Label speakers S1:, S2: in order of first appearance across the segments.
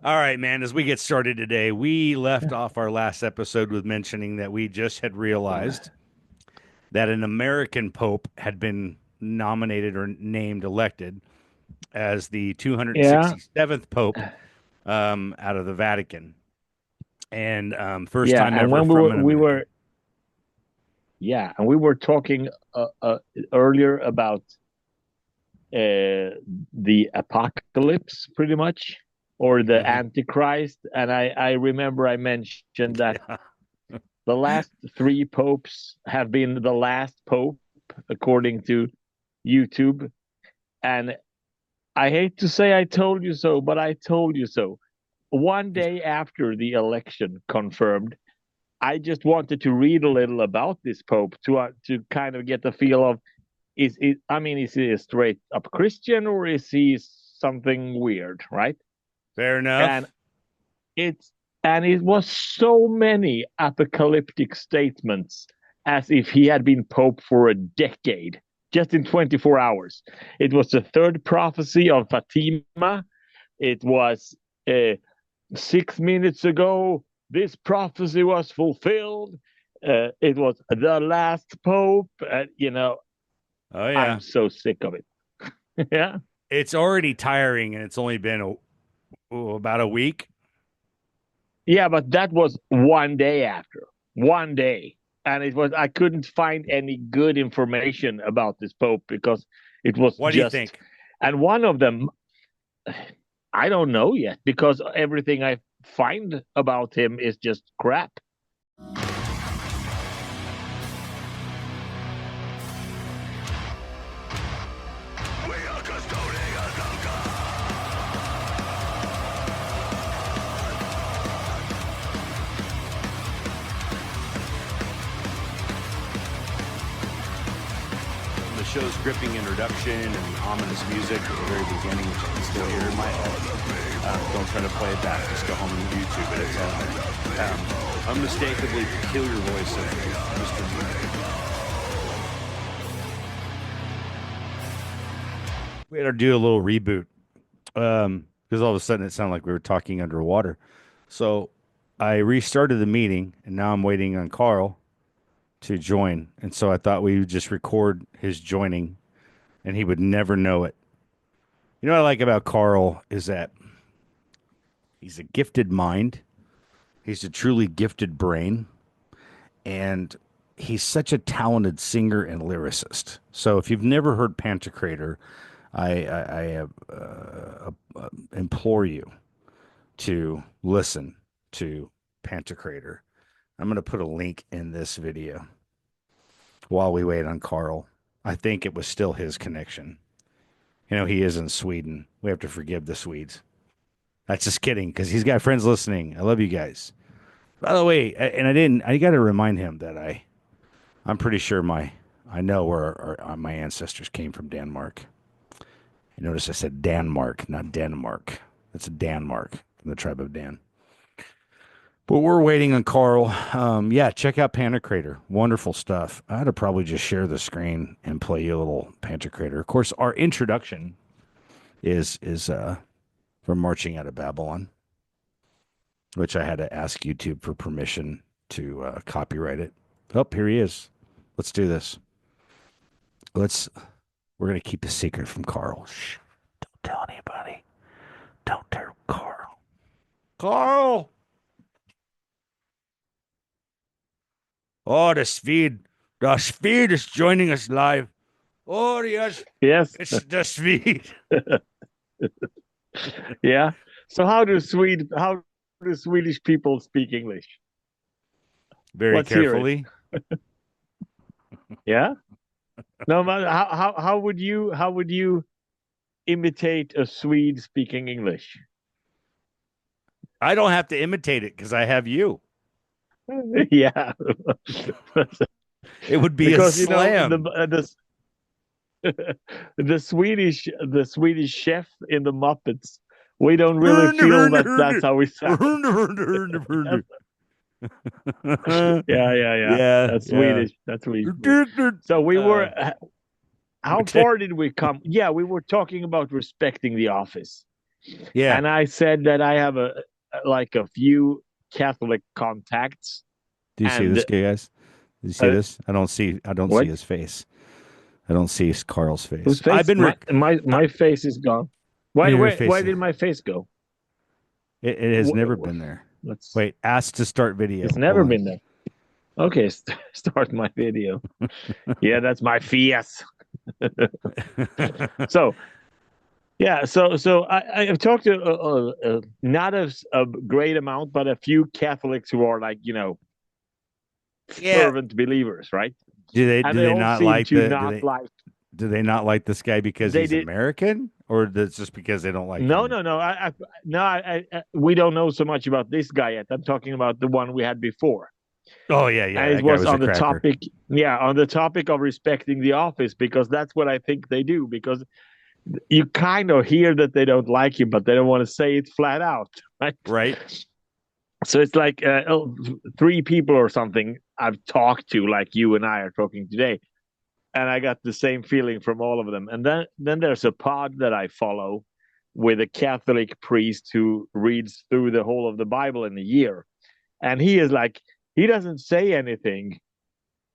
S1: All right, man. As we get started today, we left off our last episode with mentioning that we just had realized that an American pope had been nominated or named, elected as the
S2: Yeah,
S1: 267th pope out of the Vatican, and first
S2: yeah.
S1: time
S2: And
S1: ever
S2: when
S1: from an American.
S2: we were talking earlier about the apocalypse, pretty much, or the
S1: Hmm.
S2: Antichrist. And I remember I mentioned that
S1: Yeah.
S2: the last three popes have been the last pope, according to YouTube. And I hate to say I told you so, but I told you so. One day after the election confirmed, I just wanted to read a little about this pope to kind of get the feel of is he a straight up Christian or is he something weird, right?
S1: Fair
S2: And
S1: enough.
S2: it's and it was so many apocalyptic statements as if he had been pope for a decade just in 24 hours. It was the third prophecy of Fatima. It was 6 minutes ago, this prophecy was fulfilled. It was the last pope.
S1: Oh
S2: I'm
S1: yeah.
S2: so sick of it. Yeah.
S1: It's already tiring, and it's only been about a week.
S2: Yeah, but that was one day after. One day. And I couldn't find any good information about this pope because it was
S1: What do you
S2: just,
S1: think?
S2: and one of them, I don't know yet because everything I find about him is just crap.
S1: The show's gripping introduction and ominous music at the very beginning, which I can still hear in my head. Don't try to play it back. Just go home and YouTube it. It's on there. Unmistakably peculiar voice of Mr. We had to do a little reboot because all of a sudden it sounded like we were talking underwater. So I restarted the meeting, and now I'm waiting on Carl to join. And so I thought we would just record his joining, and he would never know it. You know what I like about Carl is that he's a gifted mind. He's a truly gifted brain, and he's such a talented singer and lyricist. So if you've never heard Pantocrator, I implore you to listen to Pantocrator. I'm going to put a link in this video while we wait on Carl. I think it was still his connection. You know, he is in Sweden. We have to forgive the Swedes. That's just kidding because he's got friends listening. I love you guys. By the way, and I didn't. I got to remind him that I'm pretty sure I know where my ancestors came from. Denmark. You notice I said Denmark, not Denmark. That's Denmark from the tribe of Dan. But we're waiting on Carl. Yeah, check out Pantocrator. Wonderful stuff. I ought to probably just share the screen and play you a little Pantocrator. Of course, our introduction is from Marching Out of Babylon, which I had to ask YouTube for permission to copyright it. Oh, here he is. Let's do this. Let's. We're gonna keep a secret from Carl. Shh! Don't tell anybody. Don't tell Carl. Carl. Oh, the Swede is joining us live. Oh yes,
S2: Yes.
S1: it's the Swede.
S2: Yeah. So how do Swedish people speak English?
S1: Very
S2: Let's hear it.
S1: carefully.
S2: Yeah. No, but how would you imitate a Swede speaking English?
S1: I don't have to imitate it because I have you.
S2: Yeah.
S1: It would be a
S2: Because
S1: slam.
S2: the Swedish chef in the Muppets, we don't really feel that that's how we sound. Yeah.
S1: Yeah,
S2: That's
S1: yeah.
S2: Swedish. That's Swedish. So we were. How
S1: Okay.
S2: far did we come? Yeah, we were talking about respecting the office.
S1: Yeah.
S2: And I said that I have a few Catholic contacts,
S1: Do you see
S2: and
S1: this guy, guys? Do you see
S2: uh,
S1: this? I don't see
S2: what?
S1: his face. I don't see Carl's
S2: Whose
S1: face. I've
S2: face?
S1: been uh,
S2: My face is gone. Why
S1: your
S2: why
S1: face.
S2: why did my face go?
S1: It has never been there.
S2: Let's.
S1: Wait, ask to start
S2: It's
S1: video. Hold
S2: never
S1: on.
S2: been there. Okay, start my video. Yeah, that's my face. So yeah, so I've talked to not a great amount, but a few Catholics who are like
S1: Yeah.
S2: fervent believers, right? And
S1: Do
S2: they
S1: they
S2: all
S1: not
S2: seem
S1: like
S2: to
S1: the
S2: not like.
S1: do they not like this guy because
S2: They
S1: he's
S2: did.
S1: American, or that's just because they don't like
S2: No,
S1: him?
S2: no, no. We don't know so much about this guy yet. I'm talking about the one we had before,
S1: Oh yeah, yeah,
S2: and it
S1: that guy
S2: was
S1: was a
S2: on the
S1: cracker.
S2: topic. Yeah, on the topic of respecting the office, because that's what I think they do. Because you kind of hear that they don't like him, but they don't want to say it flat out, right?
S1: Right?
S2: So it's like three people or something I've talked to, like you and I are talking today, and I got the same feeling from all of them. And then there's a pod that I follow with a Catholic priest who reads through the whole of the Bible in a year, and he is like he doesn't say anything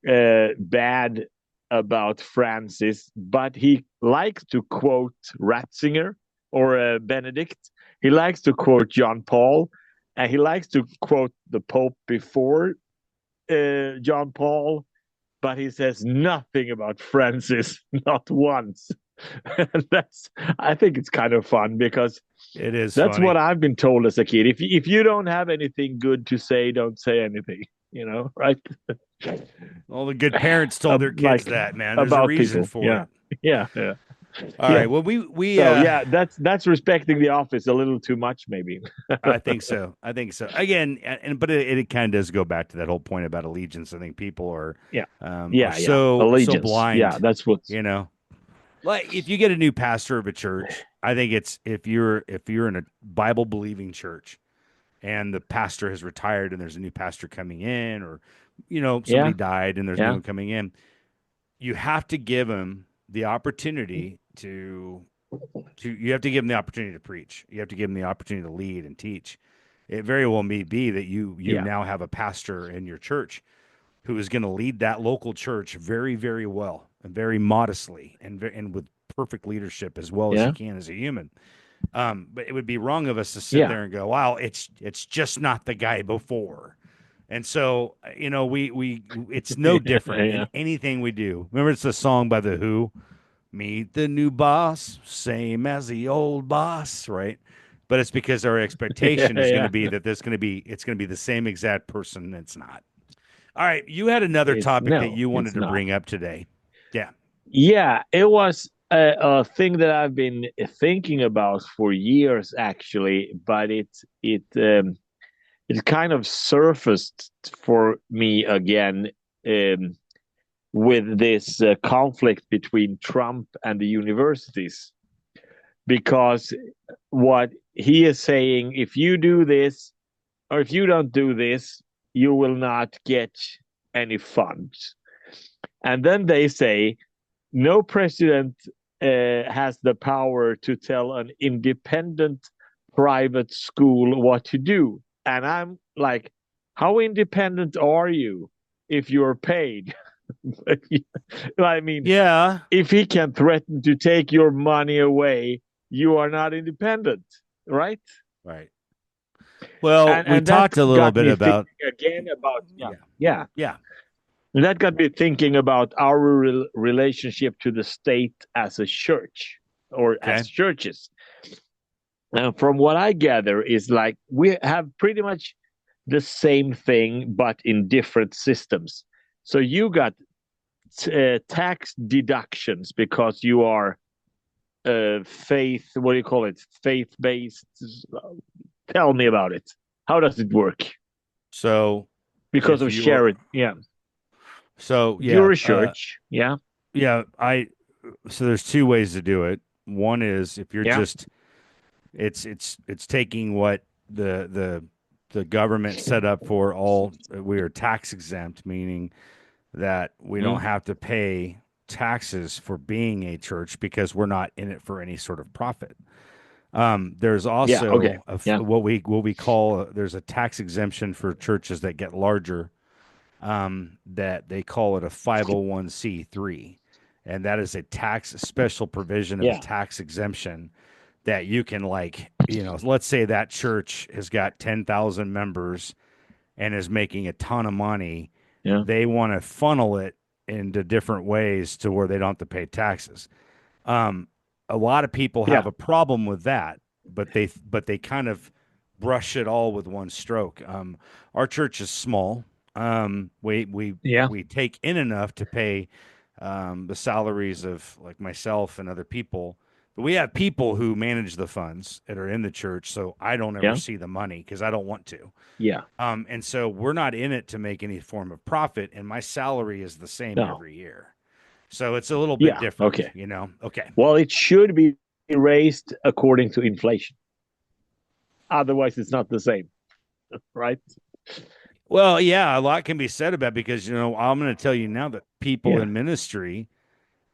S2: bad about Francis, but he likes to quote Ratzinger or Benedict. He likes to quote John Paul, and he likes to quote the Pope before John Paul, but he says nothing about Francis, not once. That's I think it's kind of fun because
S1: It is
S2: that's what
S1: funny.
S2: I've been told as a kid. If you don't have anything good to say, don't say anything. Right?
S1: All the good parents told their kids
S2: Like
S1: that, man. There's a
S2: about
S1: reason
S2: people.
S1: for
S2: Yeah,
S1: it.
S2: yeah, yeah,
S1: All
S2: yeah.
S1: right. Well, we
S2: So yeah, that's respecting the office a little too much, maybe.
S1: I think so. I think so. Again, but it kind of does go back to that whole point about allegiance. I think people
S2: Yeah,
S1: are
S2: yeah, yeah.
S1: so
S2: Allegiance. Yeah,
S1: blind,
S2: that's what's.
S1: you know. Like if you get a new pastor of a church, I think it's if you're in a Bible believing church and the pastor has retired and there's a new pastor coming in, or somebody
S2: Yeah,
S1: died and there's a new
S2: yeah,
S1: one coming in, you have to give them the opportunity to you have to give them the opportunity to preach. You have to give them the opportunity to lead and teach. It very well may be that you
S2: yeah,
S1: now have a pastor in your church who is going to lead that local church very, very well and very modestly and with perfect leadership as well as he
S2: yeah,
S1: can as a human. But it would be wrong of us to sit
S2: yeah,
S1: there and go, "Wow, it's just not the guy before." And so, we it's no different in
S2: yeah.
S1: anything we do. Remember, it's a song by the Who, "Meet the new boss, same as the old boss," right? But it's because our
S2: Yeah,
S1: expectation is going to
S2: yeah.
S1: be that it's going to be the same exact person. It's not. All right, you had another
S2: It's
S1: topic that
S2: no,
S1: you wanted
S2: it's
S1: to
S2: not.
S1: bring up today. Yeah.
S2: Yeah, it was a thing that I've been thinking about for years, actually, but it kind of surfaced for me again um, with this conflict between Trump and the universities. Because what he is saying, if you do this or if you don't do this, you will not get any funds. And then they say, no president has the power to tell an independent private school what to do. And I'm like, how independent are you if you're paid? I mean,
S1: Yeah.
S2: if he can threaten to take your money away, you are not independent, right?
S1: Right. Well, we
S2: And that
S1: talked a little
S2: got
S1: bit
S2: me
S1: about.
S2: thinking again about
S1: Yeah.
S2: yeah.
S1: Yeah.
S2: And that got me thinking about our relationship to the state as a church or as
S1: Okay.
S2: churches. And from what I gather, is like we have pretty much the same thing, but in different systems. So you got tax deductions because you are faith. What do you call it? Faith based. Tell me about it. How does it work?
S1: So
S2: Because
S1: if
S2: of
S1: you're
S2: share it. Yeah.
S1: so
S2: If
S1: yeah,
S2: you're a church. Yeah.
S1: yeah, I so there's two ways to do it. One is if you're
S2: Yeah.
S1: just it's taking what the government set up for all we are tax exempt, meaning that we don't
S2: Mm.
S1: have to pay taxes for being a church because we're not in it for any sort of profit. There's
S2: Yeah. Okay.
S1: also
S2: Yeah.
S1: what we call there's a tax exemption for churches that get larger, that they call it a 501c3, and that is a special provision of a
S2: Yeah.
S1: tax exemption that you can, like, let's say that church has got 10,000 members and is making a ton of money.
S2: Yeah.
S1: They want to funnel it into different ways to where they don't have to pay taxes. Um, a lot of people have
S2: Yeah.
S1: a problem with that, but they kind of brush it all with one stroke. Our church is small.
S2: Yeah.
S1: We take in enough to pay the salaries of, like, myself and other people. But we have people who manage the funds that are in the church, so I don't ever
S2: Yeah.
S1: see the money because I don't want to.
S2: Yeah.
S1: And so we're not in it to make any form of profit, and my salary is the same
S2: No.
S1: every year. So it's a little bit
S2: Yeah.
S1: different,
S2: Okay.
S1: Okay.
S2: Well, it should be raised according to inflation. Otherwise, it's not the same, right?
S1: Well, yeah, a lot can be said about, because I'm going to tell you now that people
S2: Yeah.
S1: in ministry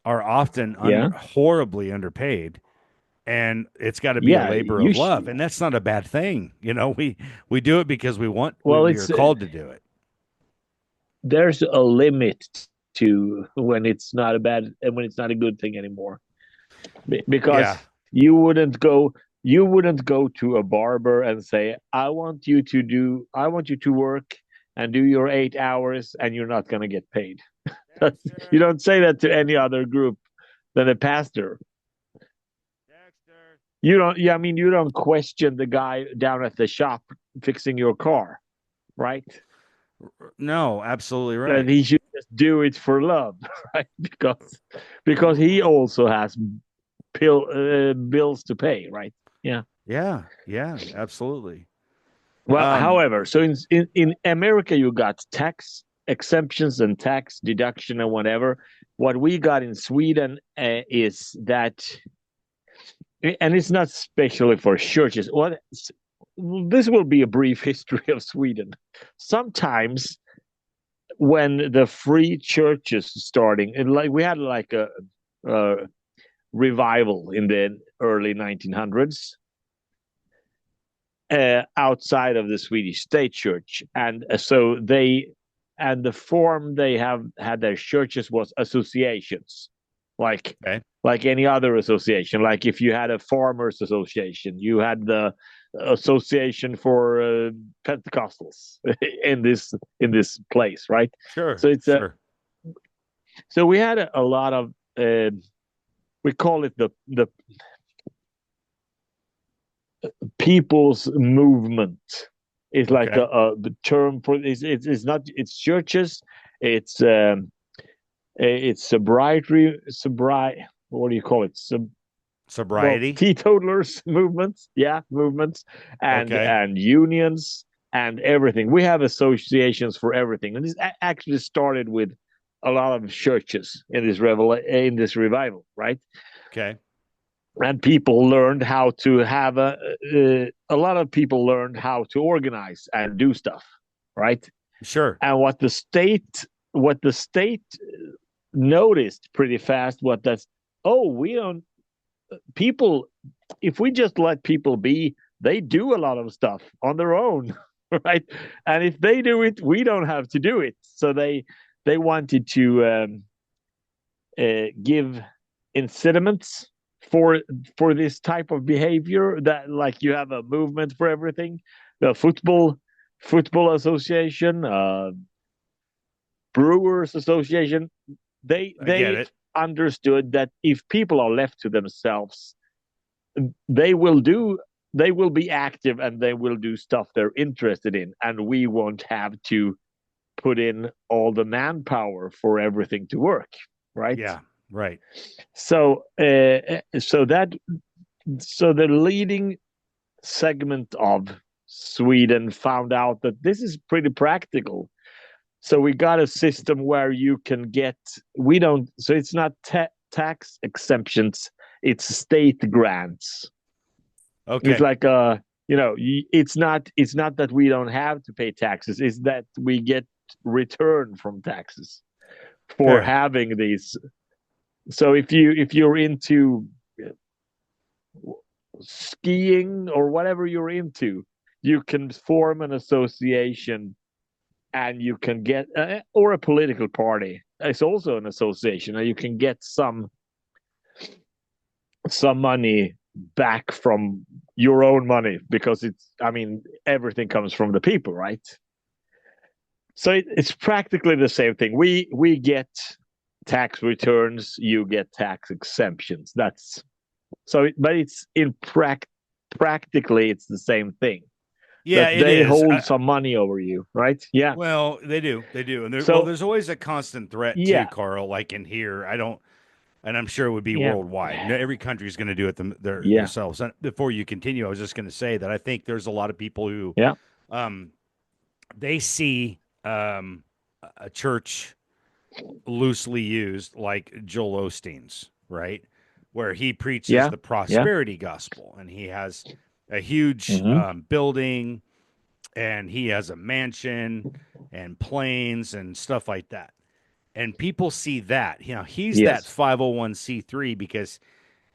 S1: are often
S2: Yeah.
S1: horribly underpaid, and it's got to be a
S2: Yeah.
S1: labor of love, and that's not a bad thing. We do it because
S2: Well,
S1: we are
S2: it's
S1: called to do it.
S2: there's a limit to when it's not a bad and when it's not a good thing anymore. Because
S1: Yeah,
S2: you wouldn't go to a barber and say, I want you to work and do your 8 hours and you're not going to get paid. You
S1: Dexter,
S2: don't say that to any other group than a pastor.
S1: Dexter.
S2: You don't, yeah, I mean, you don't question the guy down at the shop fixing your car, right?
S1: No, absolutely
S2: That
S1: right.
S2: he should just do it for love, right? Because he also has bills to pay, right? Yeah.
S1: Yeah, yeah, absolutely.
S2: Well,
S1: Um,
S2: however, so in America, you got tax exemptions and tax deduction and whatever. What we got in Sweden is that, and it's not especially for churches. What this will be a brief history of Sweden. Sometimes when the free churches starting, and like we had like a revival in the early 1900s, outside of the Swedish state church, and so they and the form they have had their churches was associations, like
S1: okay,
S2: like any other association. Like if you had a farmers association, you had the association for Pentecostals in this place, right?
S1: sure,
S2: So it's a
S1: sure,
S2: so we had a lot of we call it the people's movement. It's like
S1: okay,
S2: a term for it's not it's churches, it's sobriety what do you call it well,
S1: sobriety,
S2: teetotalers movements, yeah, movements,
S1: okay,
S2: and unions and everything. We have associations for everything, and this actually started with a lot of churches in this revival, right?
S1: okay,
S2: And people learned how to have a lot of people learned how to organize and do stuff, right?
S1: sure,
S2: And what the state noticed pretty fast, what that's oh, we don't people if we just let people be, they do a lot of stuff on their own, right? And if they do it, we don't have to do it. So they wanted to give incentives for for this type of behavior, that like you have a movement for everything. The football association, brewers association,
S1: I get
S2: they
S1: it.
S2: understood that if people are left to themselves, they will do they will be active and they will do stuff they're interested in, and we won't have to put in all the manpower for everything to work, right?
S1: Yeah, right.
S2: So so the leading segment of Sweden found out that this is pretty practical. So we got a system where you can get we don't so it's not tax exemptions, it's state grants. It's
S1: Okay,
S2: like it's not that we don't have to pay taxes, it's that we get return from taxes for
S1: fair.
S2: having these. So if you're into skiing or whatever you're into, you can form an association and you can get, or a political party. It's also an association, and you can get some money back from your own money because it's, I mean, everything comes from the people, right? So it's practically the same thing. We get tax returns, you get tax exemptions. That's so, but it's practically it's the same thing
S1: Yeah,
S2: that
S1: it
S2: they
S1: is.
S2: hold some money over you, right? Yeah.
S1: Well, they do, and well,
S2: So
S1: there's always a constant threat too,
S2: yeah,
S1: Carl. Like in here, I don't, and I'm sure it would be
S2: yeah,
S1: worldwide. Every country is going to do it
S2: yeah,
S1: themselves. And before you continue, I was just going to say that I think there's a lot of people who,
S2: yeah,
S1: um, they see a church loosely used like Joel Osteen's, right? Where he preaches
S2: yeah,
S1: the
S2: yeah.
S1: prosperity gospel and he has a huge
S2: Hmm.
S1: building and he has a mansion and planes and stuff like that. And people see that, he's that
S2: Yes.
S1: 501c3 because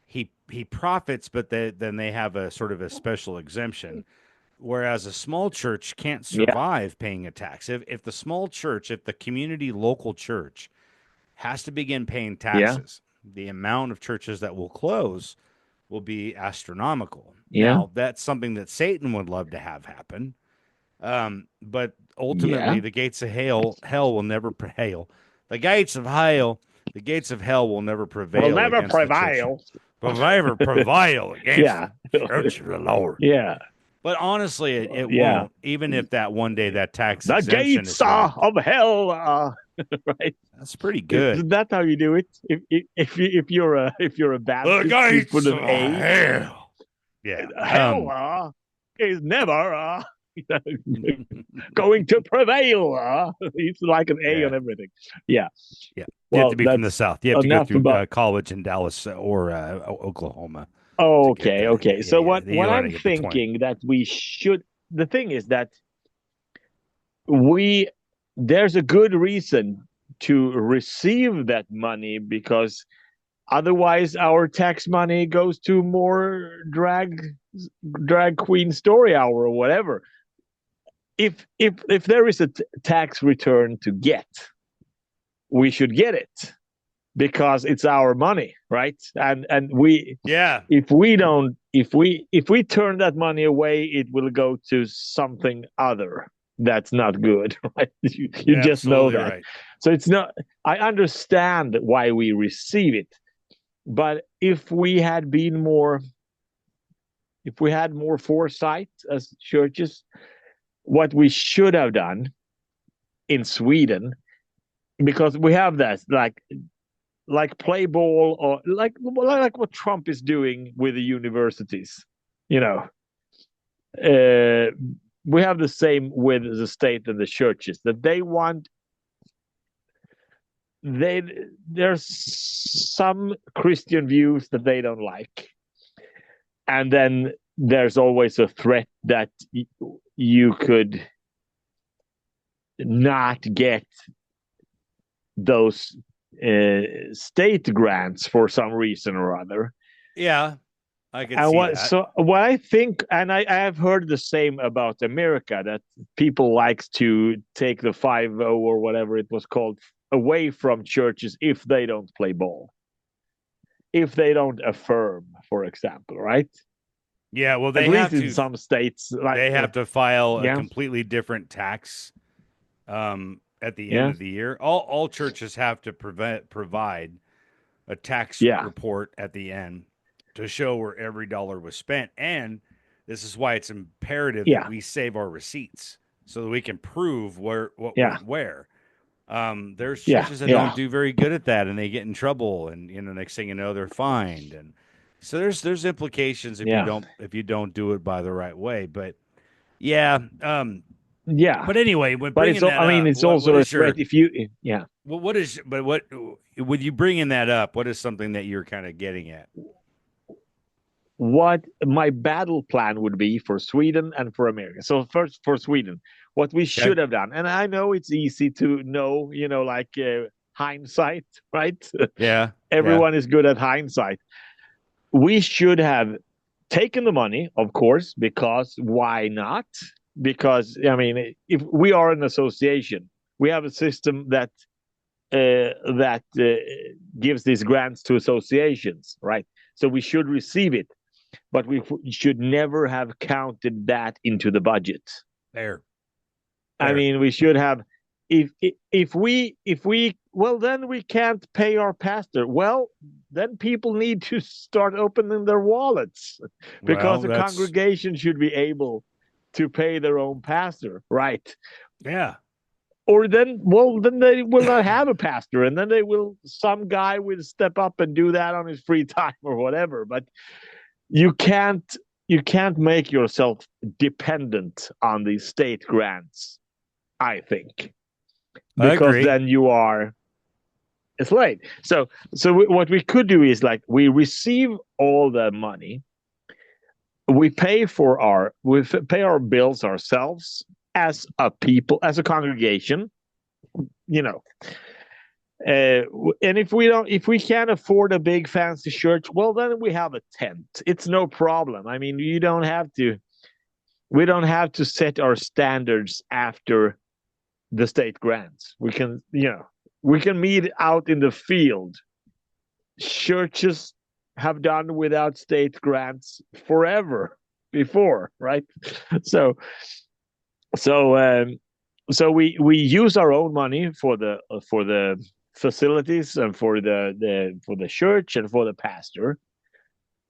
S1: he profits, but then they have a sort of a special exemption. Whereas a small church can't
S2: Yeah,
S1: survive paying a tax. If the small church, if the community local church has to begin paying
S2: yeah,
S1: taxes, the amount of churches that will close will be astronomical.
S2: yeah,
S1: Now, that's something that Satan would love to have happen. But
S2: yeah.
S1: ultimately, the gates of hell will never prevail. The gates of hell, the gates of hell will never
S2: Will
S1: prevail
S2: never
S1: against the church.
S2: prevail.
S1: Will never prevail against
S2: Yeah,
S1: the church of the Lord.
S2: yeah,
S1: But honestly, it
S2: yeah.
S1: won't. Even if that one day that tax
S2: The
S1: exemption
S2: gates
S1: is gone,
S2: of hell. Right?
S1: that's pretty good.
S2: Isn't that how you do it? If you're a
S1: The
S2: Baptist, you put
S1: gates
S2: an
S1: of
S2: A.
S1: hell. Yeah.
S2: Hell is never going to prevail. It's like an A on
S1: Yeah.
S2: everything. Yeah.
S1: Yeah. You have
S2: Well,
S1: to be from the
S2: that's
S1: South. You have to go
S2: enough
S1: through
S2: about.
S1: college in Dallas or Oklahoma to get
S2: Okay,
S1: there. Yeah.
S2: okay.
S1: Yeah.
S2: So
S1: Yeah. You
S2: what
S1: want
S2: I'm
S1: to get the 20.
S2: thinking that we should. The thing is that we there's a good reason to receive that money because otherwise our tax money goes to more drag queen story hour or whatever. If there is a tax return to get, we should get it because it's our money, right? And we
S1: Yeah.
S2: if we don't if we turn that money away, it will go to something other that's not good, right? You just know
S1: Absolutely
S2: that.
S1: right.
S2: So it's not, I understand why we receive it, but if we had more foresight as churches, what we should have done in Sweden, because we have that like play ball or like what Trump is doing with the universities, you know. Uh, we have the same with the state and the churches that they want. They there's some Christian views that they don't like, and then there's always a threat that you could not get those state grants for some reason or other.
S1: Yeah. I could
S2: And
S1: see that.
S2: what I think, and I have heard the same about America, that people likes to take the 5-0 or whatever it was called away from churches if they don't play ball, if they don't affirm, for example, right?
S1: Yeah. Well,
S2: At least in some states, like
S1: they have to file a
S2: yeah,
S1: completely different tax at the end
S2: yeah,
S1: of the year. All churches have to provide a tax
S2: yeah,
S1: report at the end to show where every dollar was spent. And this is why it's imperative that
S2: yeah,
S1: we save our receipts so that we can prove what
S2: yeah,
S1: went where. There's
S2: yeah,
S1: churches that don't
S2: yeah,
S1: do very good at that, and they get in trouble, and next thing you know, they're fined. And so there's implications
S2: yeah,
S1: if you don't do it by the right way. But yeah,
S2: yeah.
S1: but anyway, when
S2: But it's,
S1: bringing that
S2: I mean,
S1: up,
S2: it's
S1: what
S2: also a
S1: is
S2: threat
S1: your
S2: if you, yeah.
S1: what is but what with you bringing that up? What is something that you're kind of getting at?
S2: What my battle plan would be for Sweden and for America. So first for Sweden, what we
S1: Okay.
S2: should have done, and I know it's easy to know, like hindsight, right?
S1: Yeah. Yeah.
S2: Everyone is good at hindsight. We should have. taken the money, of course, because why not? Because I mean, if we are an association, we have a system that gives these grants to associations, right? So we should receive it, but we should never have counted that into the budget.
S1: Fair,
S2: I
S1: fair.
S2: mean, we should have. If we well, then we can't pay our pastor. Well, then people need to start opening their wallets because
S1: Well,
S2: the
S1: that's
S2: congregation should be able to pay their own pastor, right?
S1: yeah.
S2: Or then, well, then they will not have a pastor, and then they will some guy will step up and do that on his free time or whatever. But you can't you can't make yourself dependent on these state grants, I think,
S1: I
S2: because
S1: agree.
S2: then you are a slave. So what we could do is like we receive all the money, we pay our bills ourselves as a people, as a congregation, you know. And if we can't afford a big fancy church, well, then we have a tent. It's no problem. I mean, we don't have to set our standards after the state grants. We can meet out in the field. Churches have done without state grants forever before, right? So so we use our own money for the facilities and for the church and for the pastor.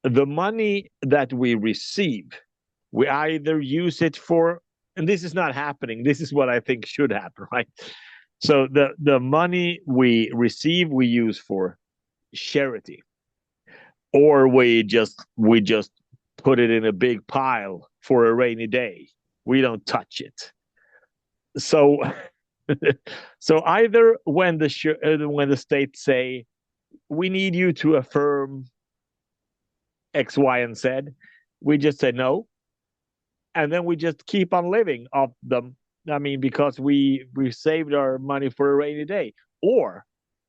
S2: The money that we receive, we either use it for, and this is not happening. This is what I think should happen, right? So the money we receive, we use for charity, or we just put it in a big pile for a rainy day. We don't touch it. So so either when the states say we need you to affirm X, Y, and Z, we just say no, and then we just keep on living off them. I mean, because we saved our money for a rainy day, or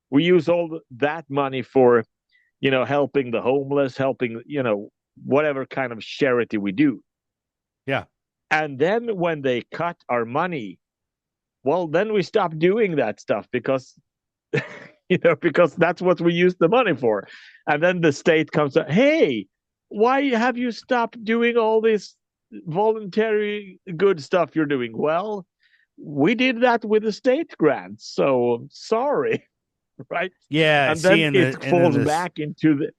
S2: we use all that money for helping the homeless, helping whatever kind of charity we do.
S1: Yeah.
S2: And then when they cut our money, well, then we stop doing that stuff because because that's what we use the money for. And then the state comes up, hey, why have you stopped doing all this voluntary good stuff you're doing? Well, we did that with the state grants, so sorry. Right?
S1: Yeah.
S2: And
S1: See,
S2: then it
S1: and then
S2: falls
S1: this
S2: back into the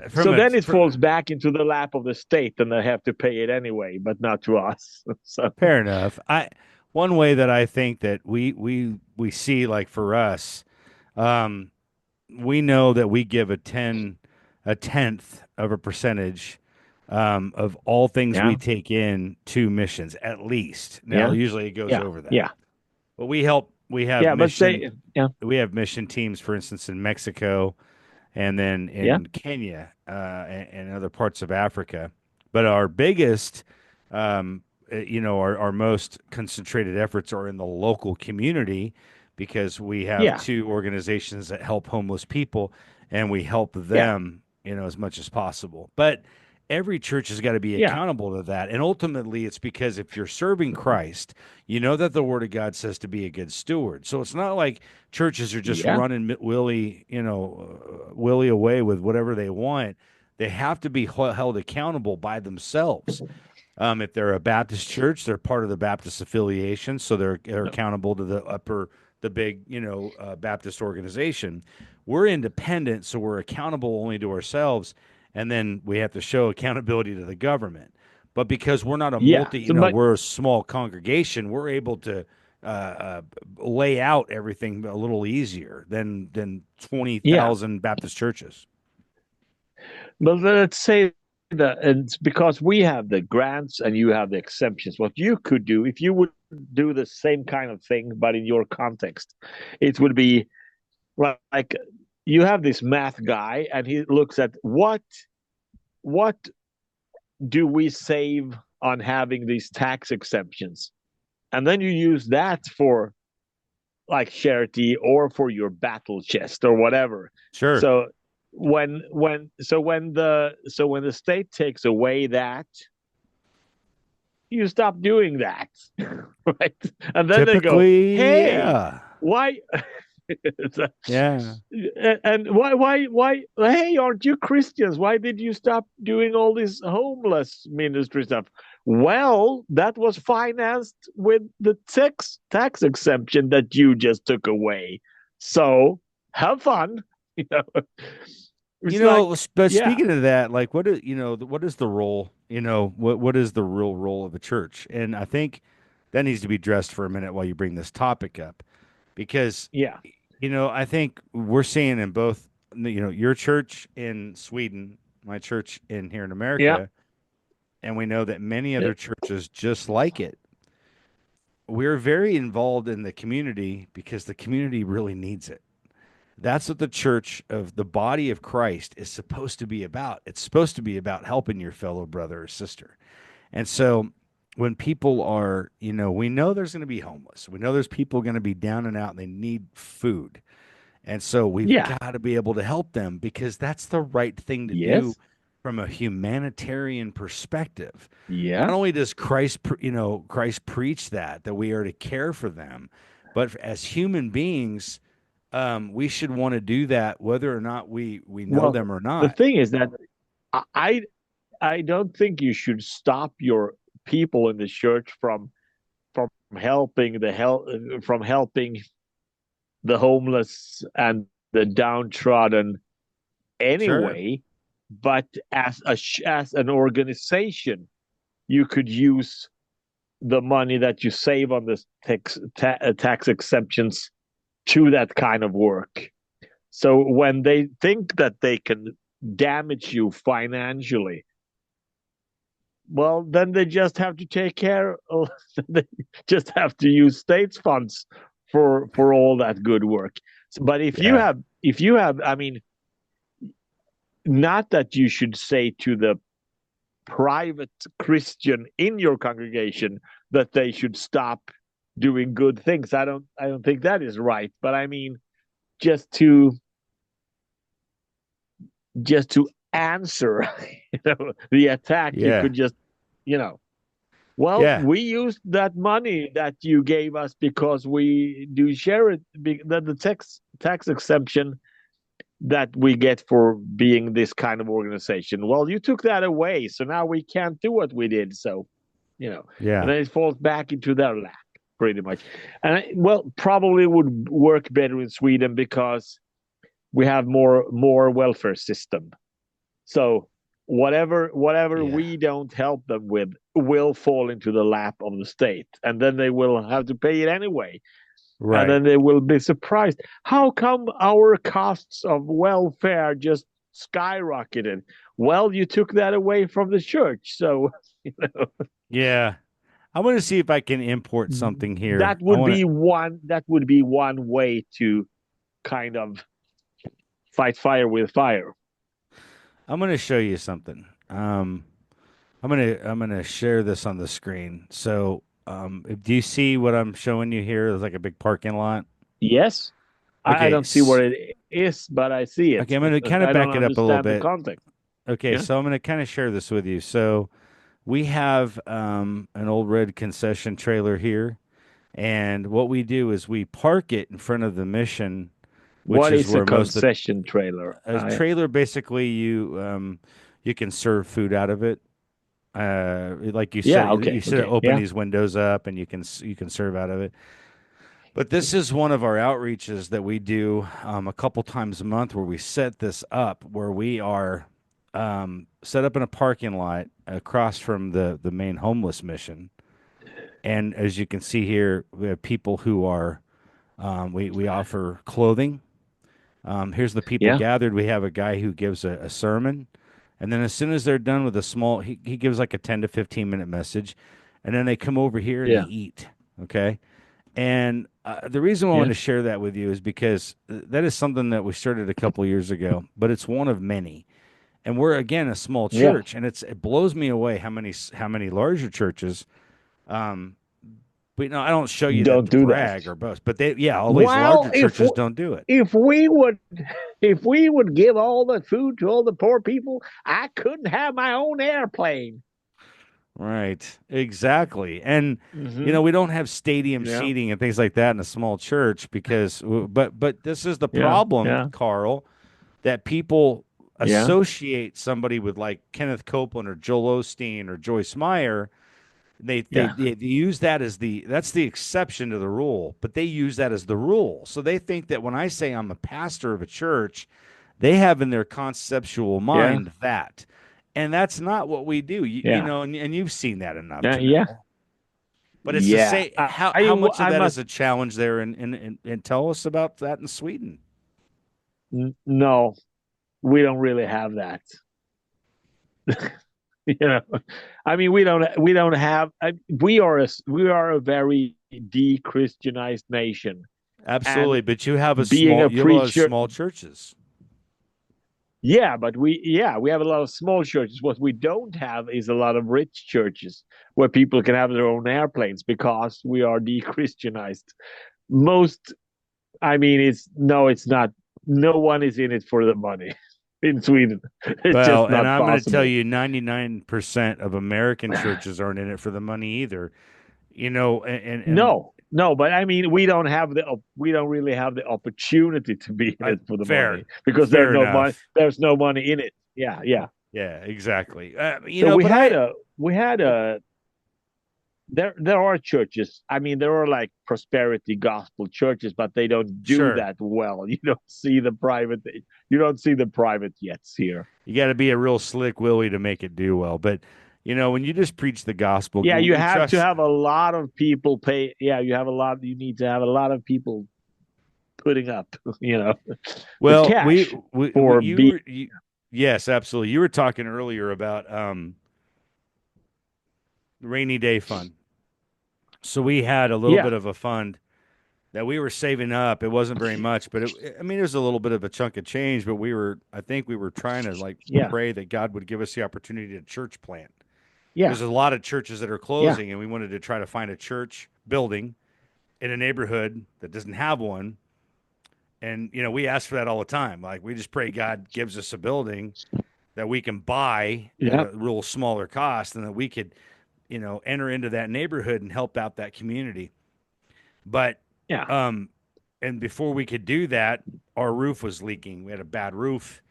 S1: from
S2: so
S1: a
S2: then it falls back into the lap of the state, and they have to pay it anyway, but not to us. So
S1: fair enough. I one way that I think that we see like for us, um, we know that we give a tenth of a percentage of all things we
S2: yeah,
S1: take in to missions, at least. Now,
S2: yeah,
S1: usually it goes
S2: yeah,
S1: over that,
S2: yeah,
S1: but we help.
S2: yeah. But say, yeah,
S1: We have mission teams, for instance, in Mexico and then
S2: yeah,
S1: in Kenya and other parts of Africa. But our biggest, our most concentrated efforts are in the local community because we have
S2: yeah,
S1: two organizations that help homeless people and we help
S2: yeah,
S1: them, as much as possible. But every church has got to be
S2: yeah,
S1: accountable to that. And ultimately, it's because if you're serving Christ, you know that the Word of God says to be a good steward. So it's not like churches are just
S2: yeah,
S1: running willy away with whatever they want. They have to be held accountable by themselves. If they're a Baptist church, they're part of the Baptist affiliation, so they're accountable to the big, Baptist organization. We're independent, so we're accountable only to ourselves, and then we have to show accountability to the government. But because we're not a
S2: yeah. So, but
S1: we're a small congregation, we're able to uh, uh, lay out everything a little easier than twenty
S2: yeah,
S1: thousand Baptist churches.
S2: but let's say that it's because we have the grants and you have the exemptions. What you could do if you would do the same kind of thing, but in your context, it would be like you have this math guy, and he looks at what do we save on having these tax exemptions, and then you use that for like charity or for your battle chest or whatever.
S1: Sure.
S2: So when the state takes away that, you stop doing that, right? And then they go,
S1: Typically,
S2: hey,
S1: yeah.
S2: why?
S1: Yeah.
S2: And why, hey, aren't you Christians? Why did you stop doing all this homeless ministry stuff? Well, that was financed with the tax exemption that you just took away. So have fun. You know,
S1: You
S2: it's
S1: know,
S2: like,
S1: but
S2: yeah,
S1: speaking of that, like what is, what is the role, what is the real role of a church? And I think that needs to be addressed for a minute while you bring this topic up because,
S2: yeah,
S1: I think we're seeing in both, your church in Sweden, my church in here in
S2: yeah,
S1: America, and we know that many
S2: yeah.
S1: other churches just like it. We're very involved in the community because the community really needs it. That's what the church of the body of Christ is supposed to be about. It's supposed to be about helping your fellow brother or sister. And so when people are, we know there's going to be homeless. We know there's people going to be down and out and they need food. And so we've
S2: Yeah.
S1: got to be able to help them because that's the right thing to do
S2: Yes.
S1: from a humanitarian perspective. Not
S2: Yeah.
S1: only does Christ preach that we are to care for them, but as human beings, we should want to do that whether or not we know
S2: Well,
S1: them or
S2: the
S1: not.
S2: thing is that I I don't think you should stop your people in the church from from helping the homeless and the downtrodden
S1: Sure.
S2: anyway. But as an organization, you could use the money that you save on this tax exemptions to that kind of work. So when they think that they can damage you financially, well, then they just have to take care of, they just have to use states funds for all that good work. But
S1: Yeah.
S2: if you have, I mean, not that you should say to the private Christian in your congregation that they should stop doing good things. I don't think that is right. But I mean, just to just to answer the attack, you
S1: Yeah.
S2: could just, you know, well,
S1: Yeah.
S2: we used that money that you gave us because we do share it, the tax exemption that we get for being this kind of organization. Well, you took that away, so now we can't do what we did. So, and
S1: Yeah.
S2: then it falls back into their lap, pretty much. And well, probably would work better in Sweden because we have more welfare system. So whatever
S1: Yeah.
S2: we don't help them with will fall into the lap of the state, and then they will have to pay it anyway. And
S1: Right.
S2: then they will be surprised. How come our costs of welfare just skyrocketed? Well, you took that away from the church, so you know,
S1: Yeah. I want to see if I can import something here.
S2: that would be one way to kind of fight fire with fire.
S1: I'm going to show you something. I'm going to share this on the screen. So, do you see what I'm showing you here? There's like a big parking lot.
S2: Yes, I
S1: Okay.
S2: don't see what it is, but I see it.
S1: Okay, I'm going to kind of
S2: I don't
S1: back it up a little
S2: understand the
S1: bit.
S2: context.
S1: Okay,
S2: Yeah.
S1: so I'm going to kind of share this with you. So, we have an old red concession trailer here, and what we do is we park it in front of the mission, which
S2: What
S1: is
S2: is a
S1: where most of the
S2: concession trailer?
S1: a trailer basically you can serve food out of it. Like
S2: Yeah.
S1: you
S2: Okay.
S1: sort of
S2: Okay.
S1: open
S2: Yeah.
S1: these windows up and you can serve out of it. But this is one of our outreaches that we do a couple times a month where we set this up where we are set up in a parking lot across from the main homeless mission. And as you can see here, we have people who are we offer clothing. Here's the people
S2: Yeah.
S1: gathered. We have a guy who gives a sermon. And then as soon as they're done with a small, he gives like a 10 to 15-minute message. And then they come over here and they
S2: Yeah.
S1: eat. Okay. And the reason why I want
S2: Yeah.
S1: to share that with you is because that is something that we started a couple of years ago, but it's one of many. And we're again a small
S2: Yeah.
S1: church, and it blows me away how many larger churches, um, But no, I don't show you that
S2: don't
S1: to
S2: do that.
S1: brag or boast. But they, yeah, all these
S2: Well,
S1: larger churches don't do it.
S2: if we would if we would give all the food to all the poor people, I couldn't have my own airplane.
S1: Right. Exactly. And
S2: Hmm.
S1: we don't have stadium
S2: Yeah,
S1: seating and things like that in a small church because but this is the
S2: yeah,
S1: problem,
S2: yeah,
S1: Carl, that people
S2: yeah,
S1: associate somebody with like Kenneth Copeland or Joel Osteen or Joyce Meyer.
S2: yeah,
S1: They use that as that's the exception to the rule, but they use that as the rule. So they think that when I say I'm a pastor of a church, they have in their conceptual
S2: yeah,
S1: mind that. And that's not what we do.
S2: yeah,
S1: And you've seen that enough
S2: yeah,
S1: to
S2: yeah,
S1: know. But it's to
S2: yeah.
S1: say how much of
S2: I
S1: that is
S2: must
S1: a challenge there and tell us about that in Sweden.
S2: no, we don't really have that. You know, I mean, we don't have. We are a very de-Christianized nation, and
S1: Absolutely, but
S2: being a
S1: you have a lot of
S2: preacher,
S1: small churches.
S2: yeah, but we have a lot of small churches. What we don't have is a lot of rich churches where people can have their own airplanes because we are de-Christianized. Most, I mean, it's no, it's not. No one is in it for the money in Sweden. It's
S1: Well,
S2: just
S1: and
S2: not
S1: I'm going to tell
S2: possible.
S1: you 99% of American churches aren't in it for the money either. And
S2: No, no, but I mean, we don't really have the opportunity to be in it for the
S1: fair,
S2: money because
S1: fair enough.
S2: there's no money in it. Yeah, yeah.
S1: Yeah, exactly.
S2: So
S1: But
S2: we had a there are churches. I mean, there are like prosperity gospel churches, but they don't do
S1: sure,
S2: that well. You don't see the private jets here.
S1: you got to be a real slick Willie to make it do well. But when you just preach the gospel,
S2: Yeah, you
S1: we
S2: have to
S1: trust.
S2: have a lot of people pay. Yeah, you need to have a lot of people putting up, the
S1: Well,
S2: cash for being.
S1: yes, absolutely. You were talking earlier about rainy day fund. So we had a little
S2: Yeah,
S1: bit of a fund that we were saving up. It wasn't very much, but I mean, it was a little bit of a chunk of change. But I think we were trying to like
S2: yeah,
S1: pray that God would give us the opportunity to church plant.
S2: yeah,
S1: There's a lot of churches that are
S2: yeah,
S1: closing, and we wanted to try to find a church building in a neighborhood that doesn't have one. And we ask for that all the time. Like we just pray God gives us a building that we can buy at
S2: yeah,
S1: a real smaller cost, and that we could, enter into that neighborhood and help out that community. But
S2: yeah,
S1: um, and before we could do that, our roof was leaking. We had a bad roof,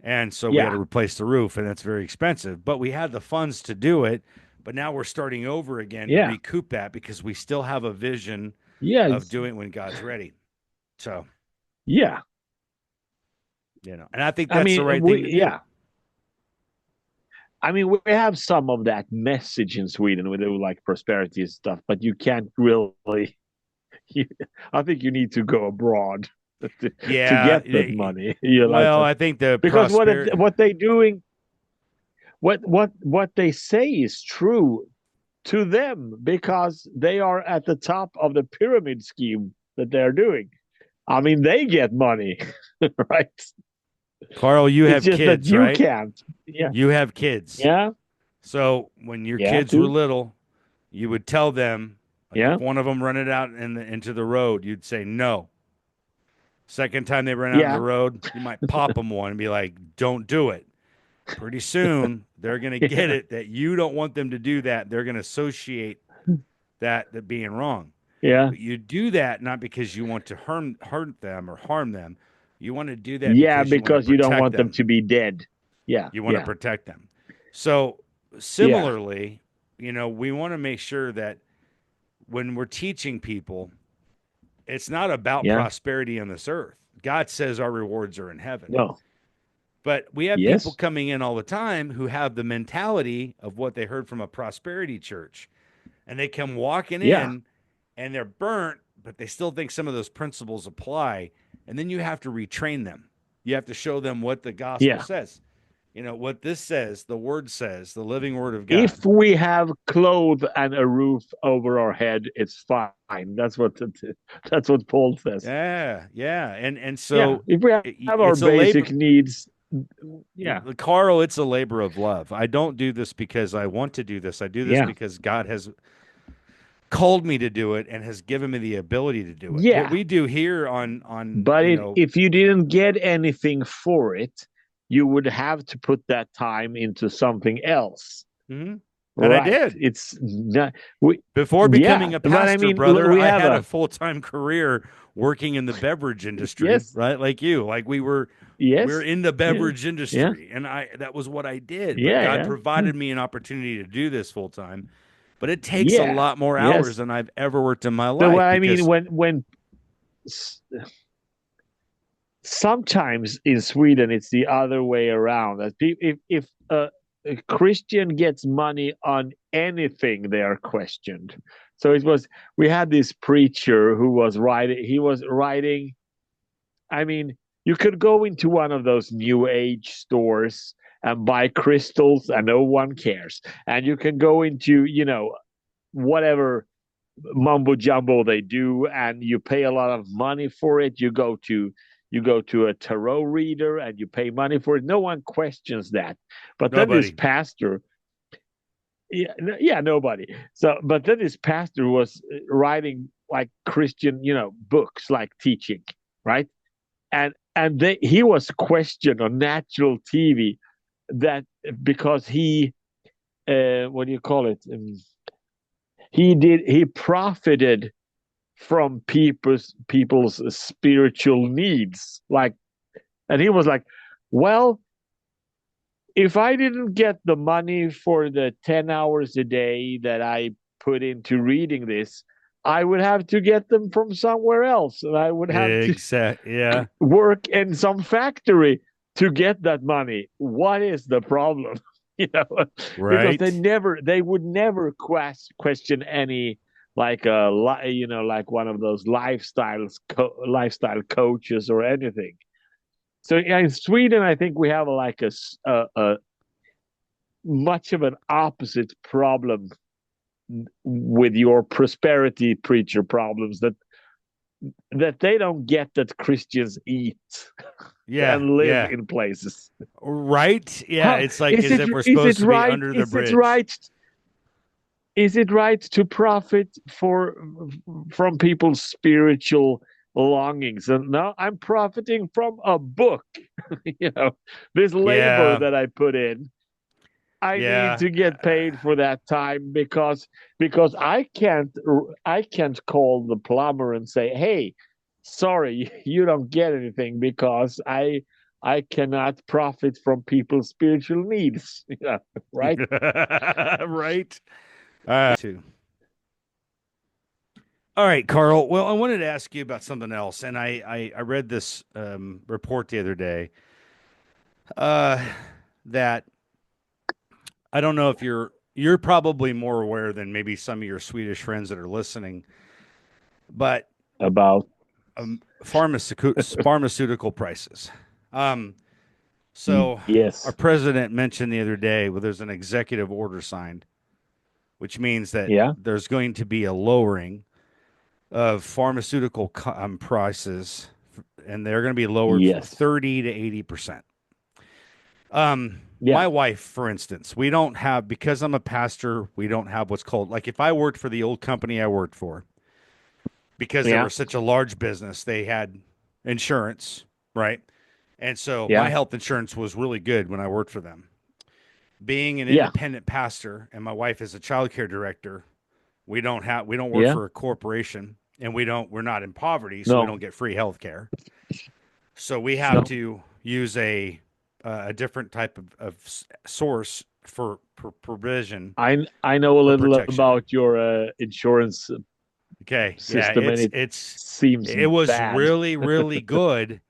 S1: and so we had
S2: yeah,
S1: to replace the roof, and that's very expensive. But we had the funds to do it. But now we're starting over again to
S2: yeah,
S1: recoup that because we still have a vision
S2: yeah,
S1: of doing it when God's ready. So,
S2: yeah.
S1: and I think
S2: I
S1: that's the
S2: mean,
S1: right thing to do.
S2: yeah. I mean, we have some of that message in Sweden. We do like prosperity stuff, but you can't really. You, I think you need to go abroad to
S1: Yeah.
S2: get that money. You know,
S1: Well, I think the
S2: because
S1: prosperity.
S2: what they doing, what they say is true to them because they are at the top of the pyramid scheme that they're doing. I mean, they get money, right?
S1: Carl, you
S2: It's
S1: have
S2: just that
S1: kids,
S2: you
S1: right?
S2: can't. Yeah,
S1: You have kids.
S2: yeah,
S1: So when your
S2: yeah,
S1: kids were
S2: too.
S1: little, you would tell them, like if
S2: Yeah,
S1: one of them run it out into the road, you'd say no. Second time they run out in the
S2: yeah,
S1: road, you might pop them one and be like, don't do it. Pretty soon, they're going to get
S2: yeah,
S1: it that you don't want them to do that. They're going to associate that being wrong.
S2: yeah,
S1: But you do that not because you want to hurt them or harm them. You want to do that
S2: yeah.
S1: because you want to
S2: Because you don't
S1: protect
S2: want them
S1: them.
S2: to be dead. Yeah,
S1: You want to
S2: yeah,
S1: protect them. So
S2: yeah,
S1: similarly, we want to make sure that when we're teaching people, it's not about
S2: yeah.
S1: prosperity on this earth. God says our rewards are in heaven.
S2: No,
S1: But we have people
S2: yes,
S1: coming in all the time who have the mentality of what they heard from a prosperity church. And they come walking
S2: yeah,
S1: in and they're burnt, but they still think some of those principles apply. And then you have to retrain them. You have to show them what the gospel
S2: yeah.
S1: says. What this says, the word says, the living word of God.
S2: If we have clothes and a roof over our head, it's fine. That's what Paul says.
S1: Yeah, yeah. And
S2: Yeah,
S1: so
S2: if we have our
S1: it's a labor.
S2: basic needs, yeah,
S1: Carl, it's a labor of love. I don't do this because I want to do this. I do this
S2: yeah,
S1: because God has called me to do it and has given me the ability to do it. What
S2: Yeah,
S1: we do here on
S2: but if you didn't get anything for it, you would have to put that time into something else,
S1: mhm. And I
S2: right?
S1: did.
S2: It's not we.
S1: Before
S2: Yeah,
S1: becoming a
S2: but I
S1: pastor,
S2: mean,
S1: brother,
S2: we
S1: I
S2: have
S1: had a
S2: a
S1: full-time career working in the beverage industry,
S2: yes,
S1: right? Like you. Like we're
S2: yes,
S1: in the
S2: yeah,
S1: beverage
S2: yeah,
S1: industry, and I that was what I did. But
S2: yeah,
S1: God
S2: yeah, yeah,
S1: provided me an opportunity to do this full time. But it takes a
S2: yeah,
S1: lot more hours
S2: yes.
S1: than I've ever worked in my
S2: So what
S1: life
S2: I mean,
S1: because
S2: when sometimes in Sweden it's the other way around. That if a Christian gets money on anything, they are questioned. So it was we had this preacher who was writing. He was writing. I mean, you could go into one of those new age stores and buy crystals, and no one cares. And you can go into whatever mumbo jumbo they do, and you pay a lot of money for it. You go to a tarot reader and you pay money for it. No one questions that. But then this
S1: nobody.
S2: pastor, yeah, yeah, nobody. So, but then this pastor was writing like Christian, books like teaching, right? And he was questioned on natural TV that because he, what do you call it? He profited from people's spiritual needs, like, and he was like, well, if I didn't get the money for the 10 hours a day that I put into reading this, I would have to get them from somewhere else, and I would have to
S1: Yeah.
S2: work in some factory to get that money. What is the problem? you know because
S1: Right.
S2: they would never question any, like like one of those lifestyle coaches or anything. So yeah, in Sweden I think we have like a much of an opposite problem with your prosperity preacher problems, that they don't get that Christians eat
S1: Yeah.
S2: and live
S1: Yeah.
S2: in places.
S1: Right. Yeah.
S2: How
S1: It's like
S2: is
S1: as
S2: it
S1: if we're
S2: is
S1: supposed
S2: it
S1: to be
S2: right?
S1: under the
S2: Is it
S1: bridge.
S2: right? Is it right to profit from people's spiritual longings? And now I'm profiting from a book. This labor
S1: Yeah.
S2: that I put in. I need
S1: Yeah.
S2: to get paid for that time, because I can't call the plumber and say, "Hey, sorry, you don't get anything because I cannot profit from people's spiritual needs." Yeah, right?
S1: Right. Too. All right, Carl. Well, I wanted to ask you about something else, and I read this report the other day uh, that I don't know if you're probably more aware than maybe some of your Swedish friends that are listening, but
S2: About
S1: pharmaceutical prices. Um, so our
S2: yes,
S1: president mentioned the other day, well, there's an executive order signed, which means that
S2: yeah,
S1: there's going to be a lowering of pharmaceutical prices, and they're going to be lowered from
S2: yes,
S1: 30 to 80%.
S2: yeah,
S1: My wife, for instance, we don't have, because I'm a pastor, we don't have what's called, like if I worked for the old company I worked for, because they
S2: yeah,
S1: were such a large business, they had insurance, right? And so my
S2: yeah,
S1: health insurance was really good when I worked for them. Being an
S2: yeah,
S1: independent pastor and my wife is a childcare director, we don't work
S2: yeah.
S1: for a corporation, and we're not in poverty, so we
S2: No,
S1: don't get free health care. So we have
S2: no.
S1: to use a different type of source for provision
S2: I know a
S1: or
S2: little
S1: protection.
S2: about your insurance
S1: Okay, yeah,
S2: system, and it seems
S1: it was
S2: bad.
S1: really really good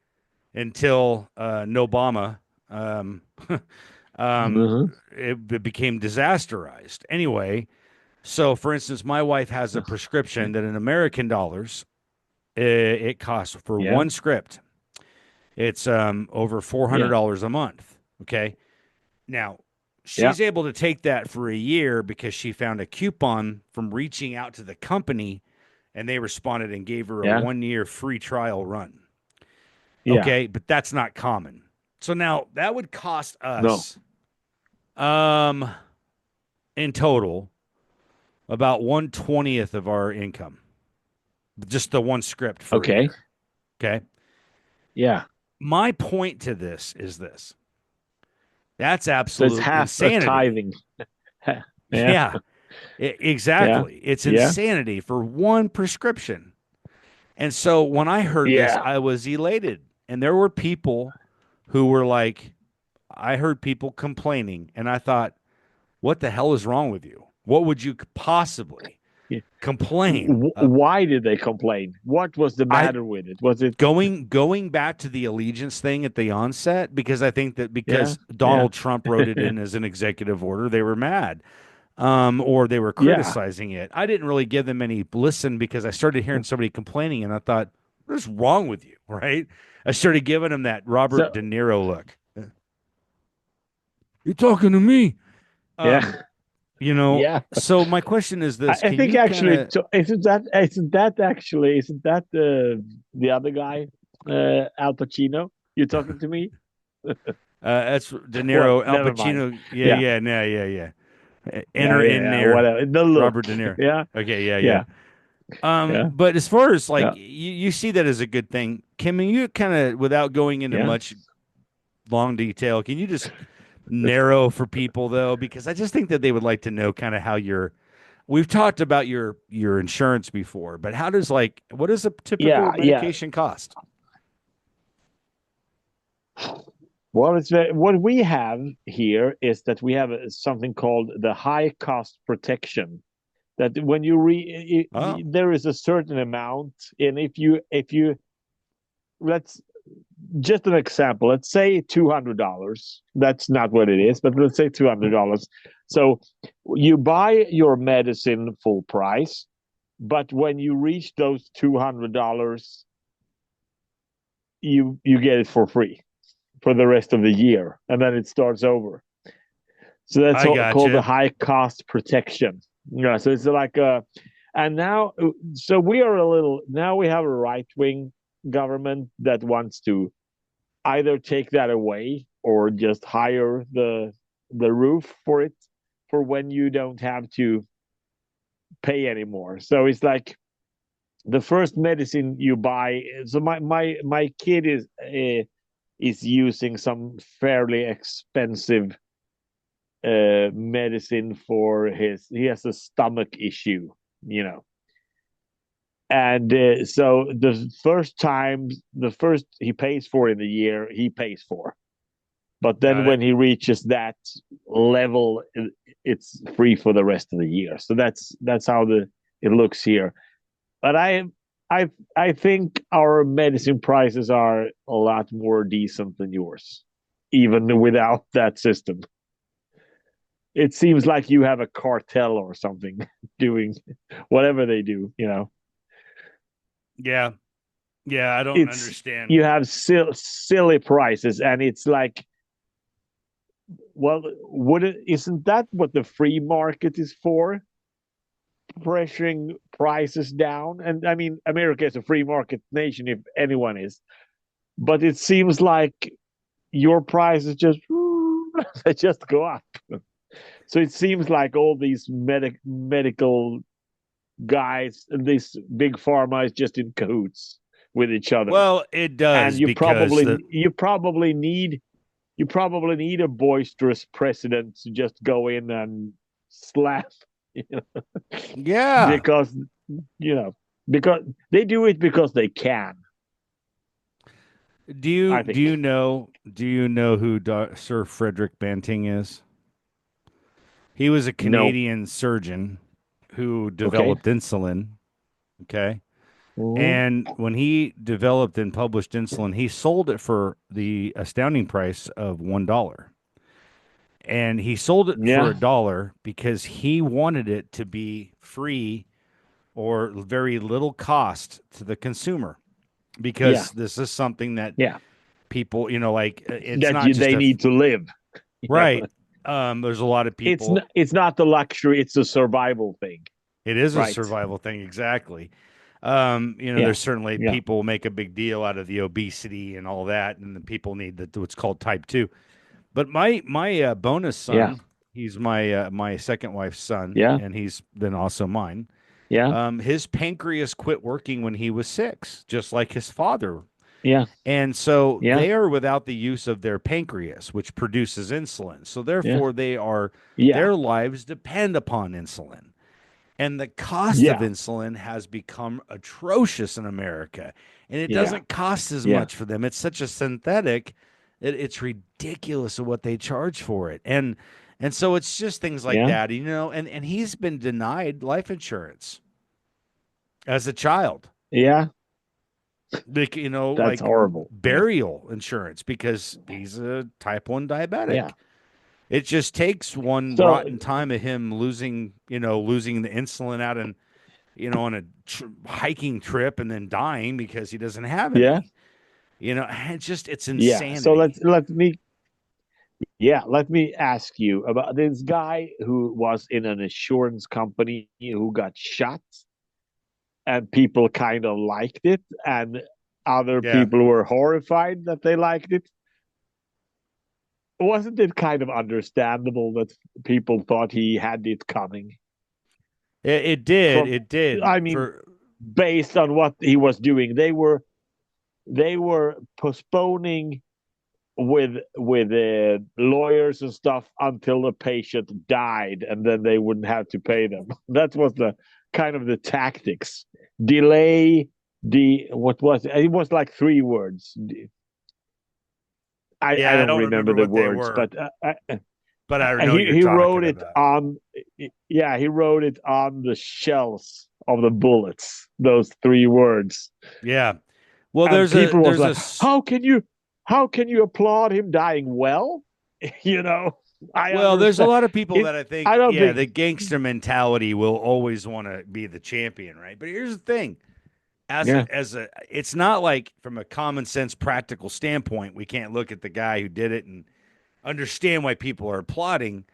S1: until Obama um, um,
S2: Mhm.
S1: it became disasterized. Anyway, so for instance, my wife has a prescription that in American dollars it costs for
S2: Yeah,
S1: one script. It's over four hundred
S2: yeah,
S1: dollars a month. Okay, now
S2: yeah,
S1: she's able to take that for a year because she found a coupon from reaching out to the company, and they responded and gave her a
S2: yeah,
S1: 1 year free trial run.
S2: yeah.
S1: Okay, but that's not common. So now that would cost
S2: No,
S1: us um in total about 1/20th of our income, just the one script for a
S2: Okay.
S1: year. Okay.
S2: Yeah.
S1: My point to this is this: that's
S2: So it's
S1: absolute
S2: half a
S1: insanity.
S2: tithing. Yeah.
S1: Yeah,
S2: Yeah.
S1: exactly. It's
S2: Yeah.
S1: insanity for one prescription. And so when I heard this,
S2: Yeah.
S1: I was elated. And there were people who were like, I heard people complaining, and I thought, what the hell is wrong with you? What would you possibly
S2: Yeah.
S1: complain?
S2: Why did they complain? What was the
S1: I
S2: matter with it? Was it?
S1: going back to the allegiance thing at the onset, because I think that
S2: Yeah.
S1: because
S2: Yeah.
S1: Donald Trump wrote it in as an executive order, they were mad. Or they were
S2: Yeah.
S1: criticizing it. I didn't really give them any listen because I started hearing somebody complaining, and I thought, "What is wrong with you?" Right? I started giving them that Robert
S2: So
S1: De Niro look. You talking to me? Um,
S2: yeah. Yeah.
S1: So my question is this:
S2: I
S1: Can
S2: think
S1: you kind
S2: actually,
S1: of?
S2: so isn't that the other guy, Al Pacino? You talking to me?
S1: That's De
S2: Well,
S1: Niro, Al
S2: never mind.
S1: Pacino. Yeah,
S2: Yeah.
S1: yeah, no, yeah, yeah.
S2: Yeah.
S1: Enter
S2: Yeah.
S1: in
S2: Yeah.
S1: there,
S2: Whatever. The look.
S1: Robert De Niro.
S2: Yeah.
S1: Okay, yeah, yeah.
S2: Yeah. Yeah.
S1: But as far as like
S2: Yeah.
S1: you see that as a good thing, can you kind of, without going into
S2: Yeah.
S1: much long detail, can you just narrow for people though? Because I just think that they would like to know kind of how your we've talked about your insurance before, but how does like what does a typical
S2: Yeah. Yeah.
S1: medication cost?
S2: Well, what we have here is that we have something called the high cost protection. That when you
S1: Oh,
S2: there is a certain amount, and if you let's just an example. Let's say $200. That's not what it is, but let's say $200. So you buy your medicine full price, but when you reach those $200, you get it for free for the rest of the year, and then it starts over. So that's
S1: I
S2: all called the
S1: gotcha.
S2: high cost protection. Yeah, so it's like and now, so we are a little, now we have a right wing government that wants to either take that away or just hire the roof for it for when you don't have to pay anymore. So it's like the first medicine you buy. So my kid is using some fairly expensive medicine for he has a stomach issue, you know. And so the first he pays for in the year, he pays for. But then
S1: Got
S2: when
S1: it.
S2: he reaches that level, it's free for the rest of the year. So that's how the it looks here. But I I think our medicine prices are a lot more decent than yours, even without that system. It seems like you have a cartel or something doing whatever they do.
S1: Yeah, yeah. I don't
S2: It's
S1: understand.
S2: you have silly prices, and it's like, well, isn't that what the free market is for? Pressuring prices down. And I mean, America is a free market nation, if anyone is. But it seems like your prices just they just go up. So it seems like all these medical guys and this big pharma is just in cahoots with each other.
S1: Well, it
S2: And
S1: does because the
S2: you probably need a boisterous president to just go in and slap, you know,
S1: yeah.
S2: because you know because they do it because they can.
S1: Do you
S2: I
S1: do
S2: think.
S1: you know do you know who Sir Frederick Banting is? He was a
S2: No.
S1: Canadian surgeon who
S2: Okay.
S1: developed insulin. Okay.
S2: Mhm.
S1: And when he developed and published insulin, he sold it for the astounding price of $1. And he sold it for a
S2: Yeah.
S1: dollar because he wanted it to be free or very little cost to the consumer.
S2: Yeah.
S1: Because this is something that
S2: Yeah.
S1: people, like it's
S2: That
S1: not just
S2: they
S1: a
S2: need to live. You
S1: right.
S2: know,
S1: There's a lot of people.
S2: it's not the luxury; it's a survival thing,
S1: It is a
S2: right?
S1: survival thing, exactly.
S2: Yeah.
S1: There's certainly
S2: Yeah.
S1: people make a big deal out of the obesity and all that, and the people need what's called type 2. But my bonus
S2: Yeah.
S1: son, He's my second wife's son,
S2: Yeah,
S1: and he's then also mine.
S2: yeah,
S1: His pancreas quit working when he was 6, just like his father.
S2: yeah,
S1: And so
S2: yeah,
S1: they are without the use of their pancreas, which produces insulin. So
S2: yeah,
S1: therefore,
S2: yeah,
S1: their lives depend upon insulin. And the cost of
S2: yeah,
S1: insulin has become atrocious in America. And it
S2: yeah,
S1: doesn't cost as
S2: yeah,
S1: much for them. It's such a synthetic, it's ridiculous of what they charge for it. And so it's just things like
S2: yeah,
S1: that, and he's been denied life insurance as a child.
S2: yeah.
S1: Like,
S2: That's
S1: like
S2: horrible. Yeah,
S1: burial insurance because he's a type 1
S2: yeah.
S1: diabetic. It just takes one
S2: So
S1: rotten time of him losing the insulin out and on a hiking trip and then dying because he doesn't have
S2: yeah,
S1: any. It's
S2: yeah. So
S1: insanity.
S2: let me ask you about this guy who was in an insurance company who got shot, and people kind of liked it, and other
S1: Yeah.
S2: people were horrified that they liked it. Wasn't it kind of understandable that people thought he had it coming?
S1: It did.
S2: From,
S1: It did
S2: I mean,
S1: for
S2: based on what he was doing, they were postponing with lawyers and stuff until the patient died, and then they wouldn't have to pay them. That was the kind of the tactics. Delay the what was it? It was like 3 words. I
S1: yeah, I
S2: don't
S1: don't
S2: remember
S1: remember
S2: the
S1: what they
S2: words,
S1: were,
S2: but
S1: but I know what you're
S2: he
S1: talking
S2: wrote it
S1: about.
S2: on. Yeah, he wrote it on the shells of the bullets. Those 3 words,
S1: Yeah. Well,
S2: and people was
S1: there's a
S2: like, how can you applaud him dying well? you know, I
S1: well, there's a
S2: understand
S1: lot of people
S2: it.
S1: that I
S2: I
S1: think,
S2: don't
S1: yeah,
S2: think.
S1: the gangster mentality will always want to be the champion, right? But here's the thing.
S2: Yeah,
S1: It's not like from a common sense practical standpoint, we can't look at the guy who did it and understand why people are applauding.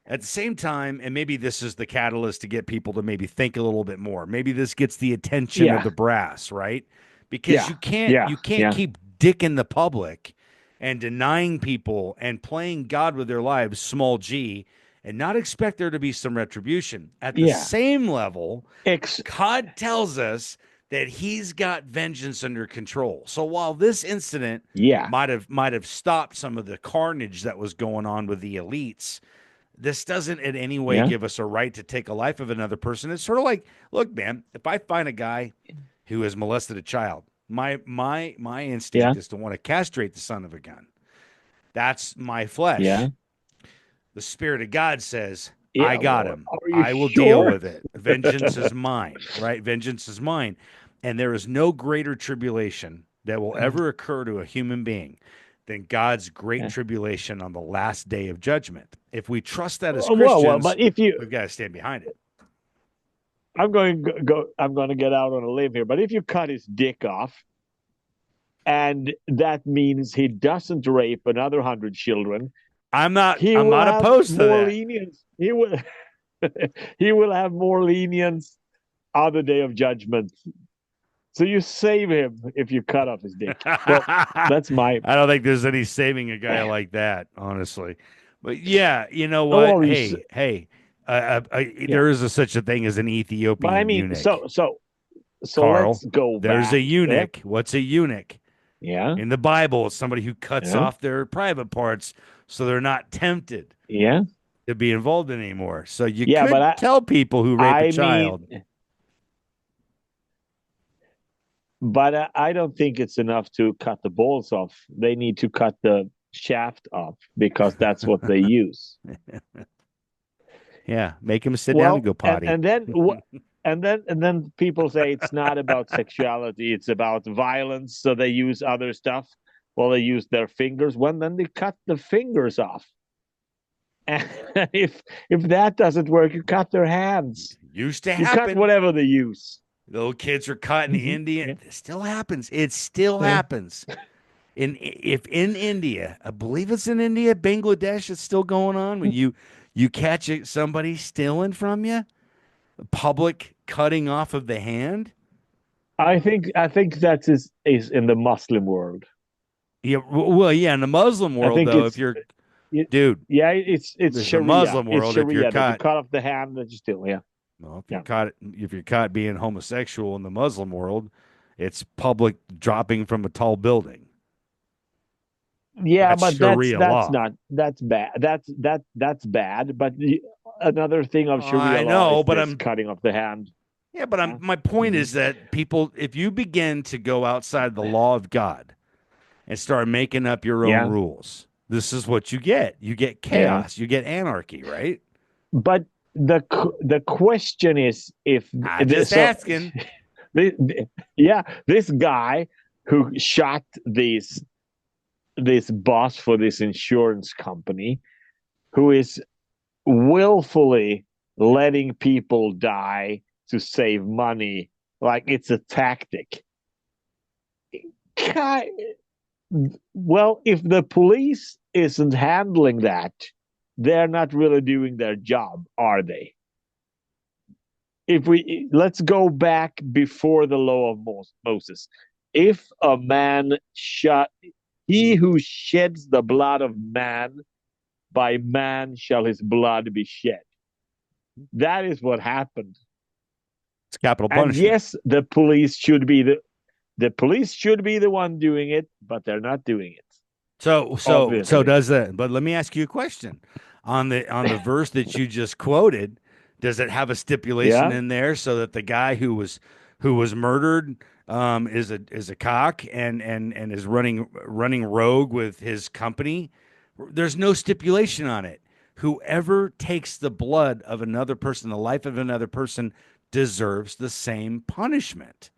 S1: At the same time, and maybe this is the catalyst to get people to maybe think a little bit more. Maybe this gets the attention of
S2: yeah,
S1: the brass, right? Because
S2: yeah, yeah,
S1: you can't
S2: yeah,
S1: keep dicking the public and denying people and playing God with their lives, small g, and not expect there to be some retribution. At the
S2: yeah.
S1: same level,
S2: Ex-
S1: God tells us that he's got vengeance under control. So while this incident
S2: yeah,
S1: might have stopped some of the carnage that was going on with the elites, this doesn't in any way
S2: yeah,
S1: give us a right to take a life of another person. It's sort of like, look, man, if I find a guy who has molested a child, my
S2: yeah,
S1: instinct is to want to castrate the son of a gun. That's my flesh.
S2: yeah,
S1: The spirit of God says, I
S2: yeah.
S1: got
S2: Well,
S1: him.
S2: are you
S1: I will deal
S2: sure?
S1: with it. Vengeance is mine, right? Vengeance is mine. And there is no greater tribulation that will ever occur to a human being than God's great
S2: Yeah.
S1: tribulation on the last day of judgment. If we trust that as
S2: Well,
S1: Christians,
S2: but if you,
S1: we've got to stand behind it.
S2: I'm going to get out on a limb here. But if you cut his dick off, and that means he doesn't rape another 100 children, he
S1: I'm
S2: will
S1: not
S2: have
S1: opposed to
S2: more
S1: that.
S2: lenience. He will, he will have more lenience on the day of judgment. So you save him if you cut off his dick. Well,
S1: I
S2: that's my.
S1: don't think there's any saving a guy like that, honestly. But yeah, you know
S2: Oh,
S1: what?
S2: well,
S1: Hey,
S2: yeah.
S1: there is such a thing as an
S2: But I
S1: Ethiopian
S2: mean,
S1: eunuch,
S2: so
S1: Carl.
S2: let's go
S1: There's a
S2: back. Yeah,
S1: eunuch. What's a eunuch?
S2: yeah,
S1: In the Bible, it's somebody who cuts
S2: yeah,
S1: off their private parts so they're not tempted
S2: yeah,
S1: to be involved anymore. So you
S2: yeah. But
S1: could tell people who rape a
S2: I mean,
S1: child.
S2: I don't think it's enough to cut the balls off. They need to cut the shaft off because that's what they use.
S1: Yeah, make him sit down and
S2: Well,
S1: go potty.
S2: and then people say it's not about sexuality; it's about violence. So they use other stuff. Well, they use their fingers. When then they cut the fingers off. And if that doesn't work, you cut their hands.
S1: Used to
S2: You cut
S1: happen.
S2: whatever they use.
S1: Little kids are caught in the Indian.
S2: Yeah,
S1: It still happens. It still
S2: yeah.
S1: happens. If in India, I believe it's in India, Bangladesh, it's still going on. When you catch somebody stealing from you, public cutting off of the hand.
S2: I think that is in the Muslim world.
S1: Yeah, well, yeah. In the Muslim
S2: I
S1: world,
S2: think
S1: though,
S2: it's it,
S1: dude.
S2: yeah, it's
S1: This is a
S2: Sharia.
S1: Muslim
S2: It's
S1: world. If you're
S2: Sharia that you
S1: caught,
S2: cut off the hand that you still, yeah,
S1: well,
S2: yeah.
S1: if you're caught being homosexual in the Muslim world, it's public dropping from a tall building.
S2: Yeah,
S1: That's
S2: but
S1: Sharia
S2: that's
S1: law.
S2: not that's bad. That's bad. But another thing of Sharia
S1: I
S2: law
S1: know,
S2: is
S1: but
S2: this
S1: I'm
S2: cutting off the hand.
S1: yeah, but I'm
S2: Yeah.
S1: my point
S2: Hmm.
S1: is that people, if you begin to go outside the law of God and start making up your own
S2: Yeah,
S1: rules, this is what you get. You get
S2: yeah.
S1: chaos, you get anarchy, right?
S2: But the question is if
S1: I'm just
S2: so.
S1: asking.
S2: Yeah, this guy who shot this boss for this insurance company, who is willfully letting people die to save money, like it's a tactic. Well, if the police isn't handling that, they're not really doing their job, are they? If we let's go back before the law of Moses. If a man shot, he who sheds the blood of man, by man shall his blood be shed. That is what happened.
S1: It's capital
S2: And
S1: punishment.
S2: yes, the police should be the one doing it, but they're not doing it,
S1: So
S2: obviously.
S1: does that. But let me ask you a question. On the verse that you just quoted, does it have a stipulation
S2: Yeah,
S1: in there so that the guy who was murdered is a cock and is running rogue with his company? There's no stipulation on it. Whoever takes the blood of another person, the life of another person, deserves the same punishment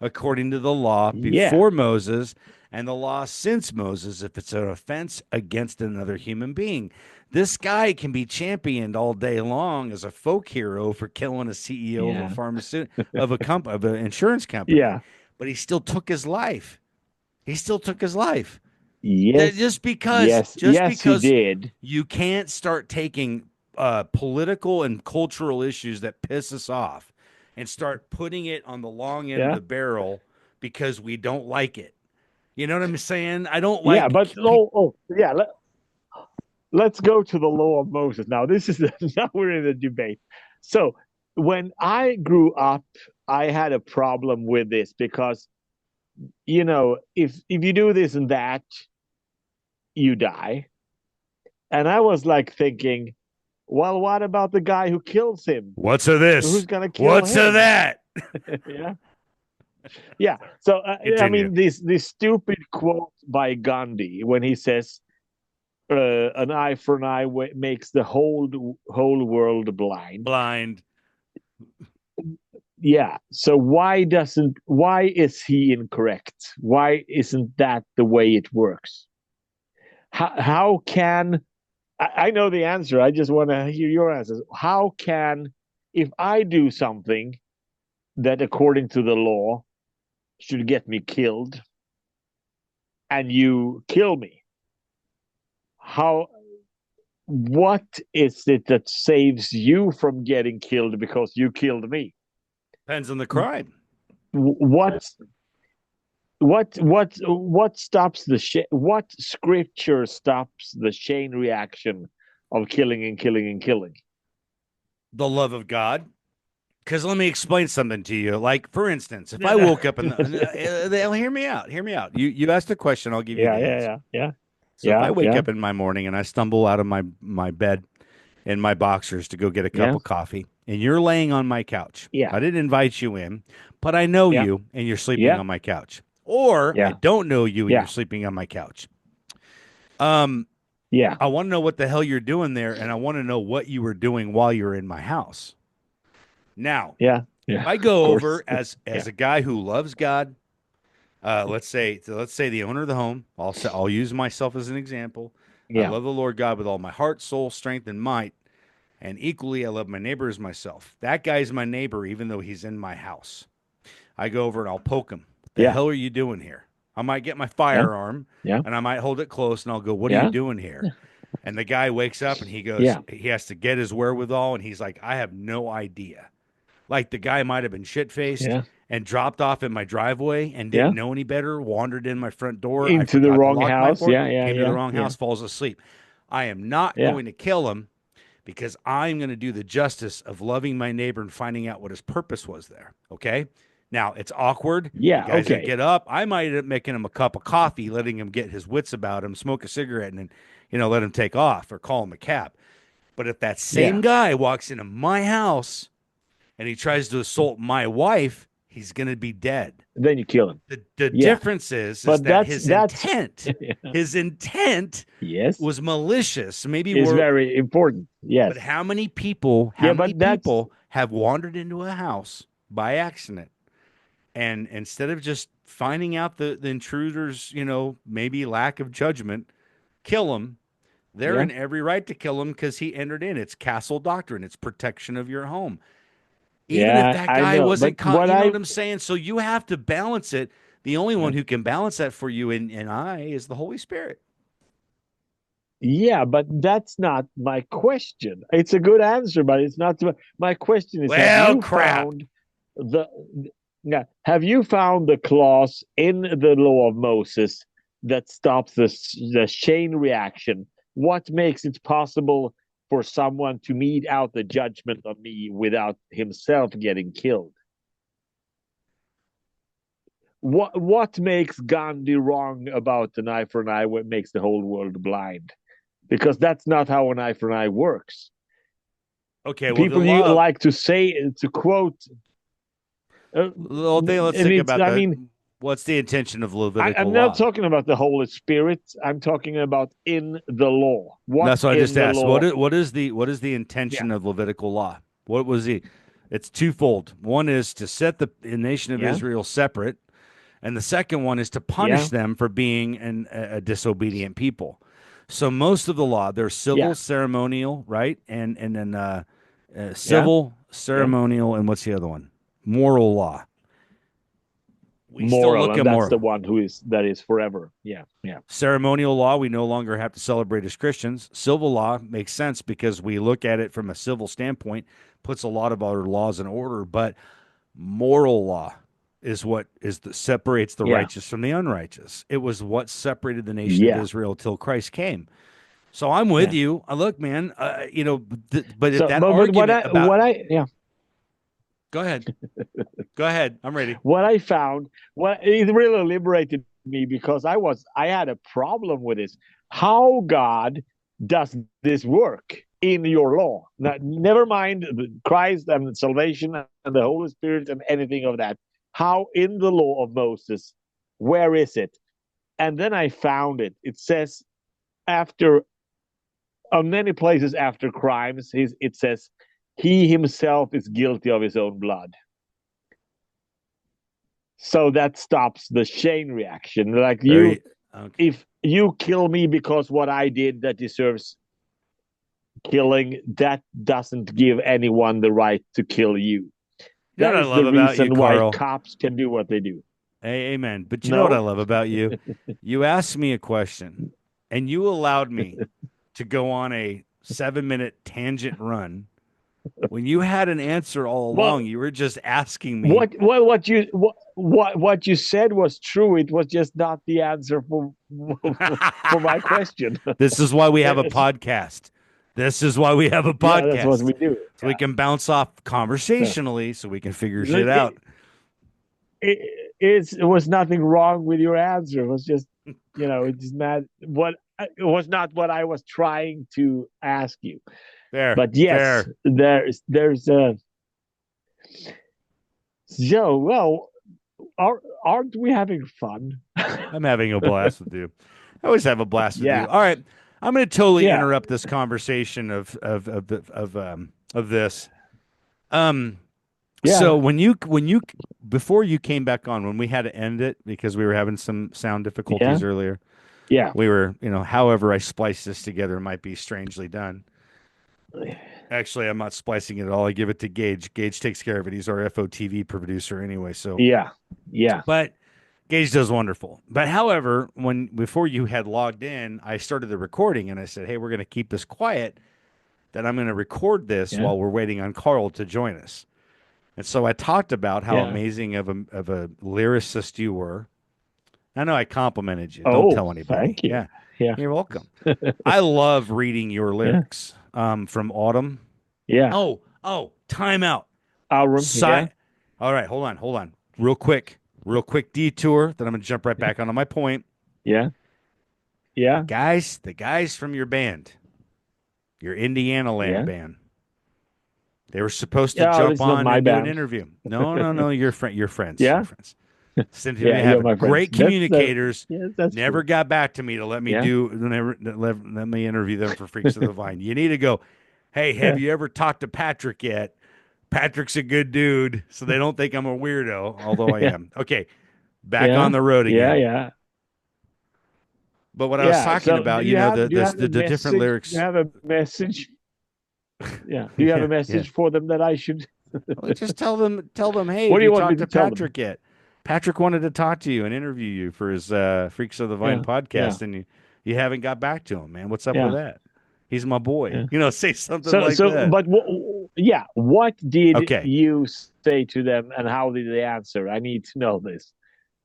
S1: according to the law
S2: yeah,
S1: before Moses and the law since Moses if it's an offense against another human being. This guy can be championed all day long as a folk hero for killing a CEO of a
S2: yeah,
S1: pharmaceutical of an insurance company,
S2: yeah.
S1: but he still took his life. He still took his life.
S2: Yes,
S1: Just
S2: yes, he
S1: because
S2: did.
S1: you can't start taking political and cultural issues that piss us off and start putting it on the long end of
S2: Yeah,
S1: the barrel because we don't like it. You know what I'm saying? I don't
S2: yeah. But
S1: like people.
S2: yeah. Let's go to the law of Moses. Now, this is now we're in a debate. So, when I grew up, I had a problem with this because if you do this and that, you die. And I was like thinking, well, what about the guy who kills him?
S1: What's of this?
S2: Who's gonna kill
S1: What's of
S2: him?
S1: that?
S2: Yeah, yeah. So I
S1: Continue.
S2: mean, this stupid quote by Gandhi when he says, "An eye for an eye makes the whole world blind."
S1: Blind.
S2: Yeah. So why is he incorrect? Why isn't that the way it works? How can I know the answer. I just want to hear your answers. How can, if I do something that according to the law should get me killed and you kill me, how, what is it that saves you from getting killed because you killed me?
S1: Depends on the crime.
S2: What what stops what scripture stops the chain reaction of killing and killing and killing?
S1: The love of God. Because let me explain something to you. Like, for instance, if
S2: No,
S1: I
S2: no.
S1: woke up and hear me out, hear me out. You asked a question, I'll give you
S2: Yeah,
S1: the
S2: yeah,
S1: answer.
S2: yeah, yeah,
S1: So if I
S2: yeah,
S1: wake
S2: yeah,
S1: up in my morning and I stumble out of my bed in my boxers to go get a cup
S2: yeah,
S1: of coffee, and you're laying on my couch,
S2: yeah,
S1: I didn't invite you in, but I know
S2: yeah,
S1: you and you're sleeping
S2: yeah,
S1: on my couch, or I
S2: yeah,
S1: don't know you and you're
S2: yeah,
S1: sleeping on my couch. Um,
S2: yeah,
S1: I want to know what the hell you're doing there, and I want to know what you were doing while you're in my house. Now,
S2: yeah,
S1: if
S2: yeah.
S1: I
S2: Of
S1: go
S2: course.
S1: over as
S2: Yeah,
S1: a guy who loves God, let's say the owner of the home. I'll use myself as an example. I
S2: yeah,
S1: love the Lord God with all my heart, soul, strength, and might, and equally I love my neighbor as myself. That guy's my neighbor, even though he's in my house. I go over and I'll poke him. What the
S2: yeah,
S1: hell are you doing here? I might get my
S2: yeah,
S1: firearm
S2: yeah,
S1: and I might hold it close and I'll go, "What are you
S2: yeah,
S1: doing here?" And the guy wakes up and
S2: yeah,
S1: he has to get his wherewithal and he's like, "I have no idea." Like the guy might have been shit faced
S2: yeah,
S1: and dropped off in my driveway and didn't
S2: yeah.
S1: know any better, wandered in my front door. I
S2: Into the
S1: forgot to
S2: wrong
S1: lock my
S2: house.
S1: door,
S2: Yeah, yeah,
S1: came to the
S2: yeah,
S1: wrong
S2: yeah,
S1: house, falls asleep. I am not
S2: Yeah.
S1: going to kill him because I'm going to do the justice of loving my neighbor and finding out what his purpose was there. Okay. Now it's awkward. You
S2: Yeah.
S1: guys that
S2: Okay.
S1: get up, I might end up making him a cup of coffee, letting him get his wits about him, smoke a cigarette, and then, let him take off or call him a cab. But if that same
S2: Yeah.
S1: guy walks into my house and he tries to assault my wife, he's going to be dead.
S2: Then you kill him.
S1: The
S2: Yeah.
S1: difference is
S2: But
S1: that
S2: that's
S1: his intent
S2: yes,
S1: was malicious. Maybe
S2: is
S1: we're,
S2: very important.
S1: but
S2: Yes.
S1: how many people,
S2: Yeah, but that's
S1: have wandered into a house by accident and instead of just finding out the intruders, maybe lack of judgment, kill them. They're
S2: yeah.
S1: in every right to kill him because he entered in. It's castle doctrine. It's protection of your home. Even if
S2: Yeah,
S1: that
S2: I
S1: guy
S2: know. But
S1: wasn't caught,
S2: what
S1: you know
S2: I
S1: what I'm saying? So you have to balance it. The only
S2: yeah.
S1: one who can balance that for you and I is the Holy Spirit.
S2: Yeah, but that's not my question. It's a good answer, but it's not my question is
S1: Well, crap.
S2: the yeah, have you found the clause in the law of Moses that stops the chain reaction? What makes it possible for someone to mete out the judgment on me without himself getting killed? What makes Gandhi wrong about an eye for an eye? What makes the whole world blind? Because that's not how an eye for an eye works.
S1: Okay, well, the
S2: People you
S1: law.
S2: like to say to quote,
S1: Well, let's
S2: and
S1: think
S2: it's.
S1: about
S2: I mean,
S1: what's the intention of
S2: I'm
S1: Levitical
S2: not
S1: law.
S2: talking about the Holy Spirit. I'm talking about in the law.
S1: That's
S2: What's
S1: what I just
S2: in the
S1: asked.
S2: law?
S1: What is the
S2: Yeah,
S1: intention of Levitical law? What was the? It's twofold. One is to set the nation of
S2: yeah,
S1: Israel separate, and the second one is to punish
S2: yeah,
S1: them for being a disobedient people. So most of the law, there's civil,
S2: yeah,
S1: ceremonial, right, and then
S2: yeah,
S1: civil,
S2: yeah.
S1: ceremonial, and what's the other one? Moral law. We still
S2: Moral,
S1: look
S2: and
S1: at
S2: that's the
S1: moral.
S2: one who is that is forever. Yeah, yeah,
S1: Ceremonial law, we no longer have to celebrate as Christians. Civil law makes sense because we look at it from a civil standpoint, puts a lot of our laws in order. But moral law is what separates the
S2: yeah,
S1: righteous from the unrighteous. It was what separated the nation of
S2: yeah,
S1: Israel till Christ came. So I'm with
S2: yeah.
S1: you. Look, man, but if
S2: So,
S1: that
S2: but
S1: argument about,
S2: what I yeah
S1: go ahead, go ahead, I'm ready.
S2: what I found, what it really liberated me because I had a problem with this. How God does this work in your law? Now, never mind Christ and salvation and the Holy Spirit and anything of that. How in the law of Moses, where is it? And then I found it. It says after on many places after crimes, it says he himself is guilty of his own blood. So that stops the chain reaction. Like you,
S1: Very okay.
S2: if you kill me because what I did that deserves killing, that doesn't give anyone the right to kill you.
S1: You know what
S2: That
S1: I
S2: is
S1: love
S2: the
S1: about you,
S2: reason why
S1: Carl?
S2: cops can do what they do.
S1: Hey, amen. But you know what I
S2: No?
S1: love about you? You asked me a question and you allowed me to go on a 7-minute tangent run when you had an answer all along.
S2: Well,
S1: You were just asking me.
S2: what you said was true. It was just not the answer for my question.
S1: This is why we have a podcast. This is why we have a
S2: Yeah, that's what
S1: podcast.
S2: we do.
S1: So we can bounce off conversationally so we can figure shit
S2: It,
S1: out.
S2: it was nothing wrong with your answer. It was just, it's not what it was not what I was trying to ask you.
S1: Fair,
S2: But yes,
S1: fair.
S2: there's a Joe. Well, aren't we having fun?
S1: I'm having a blast with you. I always have a blast with you.
S2: Yeah,
S1: All right. I'm going to totally
S2: yeah,
S1: interrupt this conversation of this. Um,
S2: yeah,
S1: so when you before you came back on, when we had to end it because we were having some sound
S2: yeah,
S1: difficulties earlier,
S2: yeah,
S1: we were, however I spliced this together might be strangely done. Actually, I'm not splicing it at all. I give it to Gage. Gage takes care of it. He's our FOTV producer anyway. So,
S2: yeah, yeah.
S1: but Gage does wonderful. But however, when before you had logged in, I started the recording and I said, "Hey, we're going to keep this quiet. That I'm going to record this
S2: Yeah.
S1: while we're waiting on Carl to join us." And so I talked about how
S2: Yeah.
S1: amazing of a lyricist you were. I know I complimented you. Don't
S2: Oh,
S1: tell anybody.
S2: thank you.
S1: Yeah.
S2: Yeah.
S1: You're welcome. I love reading your
S2: Yeah.
S1: lyrics from Autumn.
S2: Yeah.
S1: Oh, time out.
S2: Aurum. Yeah.
S1: Side. All right, hold on. Real quick detour. Then I'm gonna jump right back onto my point.
S2: Yeah. Yeah.
S1: The guys from your band, your Indiana Land
S2: Yeah.
S1: band, they were supposed to
S2: Yeah.
S1: jump
S2: It's not
S1: on
S2: my
S1: and do an
S2: band.
S1: interview. No. You're friends. You're
S2: Yeah.
S1: friends. Sent to me
S2: Yeah. You're
S1: having
S2: my friends.
S1: great communicators.
S2: Yeah, that's
S1: Never
S2: true.
S1: got back to me to let me
S2: Yeah.
S1: do never let me interview them for Freaks of the Vine. You need to go. Hey, have
S2: Yeah.
S1: you ever talked to Patrick yet? Patrick's a good dude, so they don't think I'm a weirdo, although I
S2: Yeah.
S1: am. Okay, back on
S2: Yeah.
S1: the road
S2: Yeah.
S1: again.
S2: Yeah.
S1: But what I was
S2: Yeah.
S1: talking
S2: So
S1: about,
S2: do you have a
S1: the different
S2: message? Do you
S1: lyrics.
S2: have a message? Yeah. Do you have
S1: Yeah,
S2: a
S1: yeah.
S2: message for them that I should?
S1: Well, just tell them, hey,
S2: What
S1: have
S2: do
S1: you
S2: you want me
S1: talked
S2: to
S1: to
S2: tell them?
S1: Patrick yet? Patrick wanted to talk to you and interview you for his Freaks of the Vine
S2: Yeah. Yeah.
S1: podcast, and you haven't got back to him, man. What's up with
S2: Yeah.
S1: that? He's my boy.
S2: Yeah.
S1: Say something
S2: So,
S1: like that.
S2: but yeah, what did
S1: Okay.
S2: you say to them and how did they answer? I need to know this.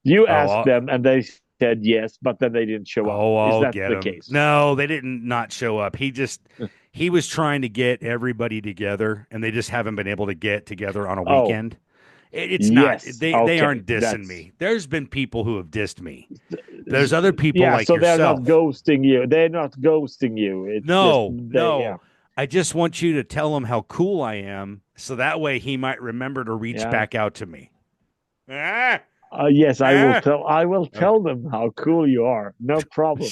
S2: You
S1: Oh,
S2: asked them and they said yes, but then they didn't show up. Is
S1: I'll
S2: that
S1: get
S2: the
S1: him.
S2: case?
S1: No, they didn't not show up. He was trying to get everybody together, and they just haven't been able to get together on a
S2: Oh,
S1: weekend. It's not.
S2: yes.
S1: They
S2: Okay.
S1: aren't dissing
S2: That's
S1: me. There's been people who have dissed me. There's other people
S2: yeah,
S1: like
S2: so they're not
S1: yourself.
S2: ghosting you. They're not ghosting you. It's just they yeah.
S1: No. I just want you to tell him how cool I am, so that way he might remember to reach
S2: Yeah.
S1: back out to me. Ah,
S2: Yes,
S1: ah.
S2: I will
S1: Okay.
S2: tell them how cool you are. No problem.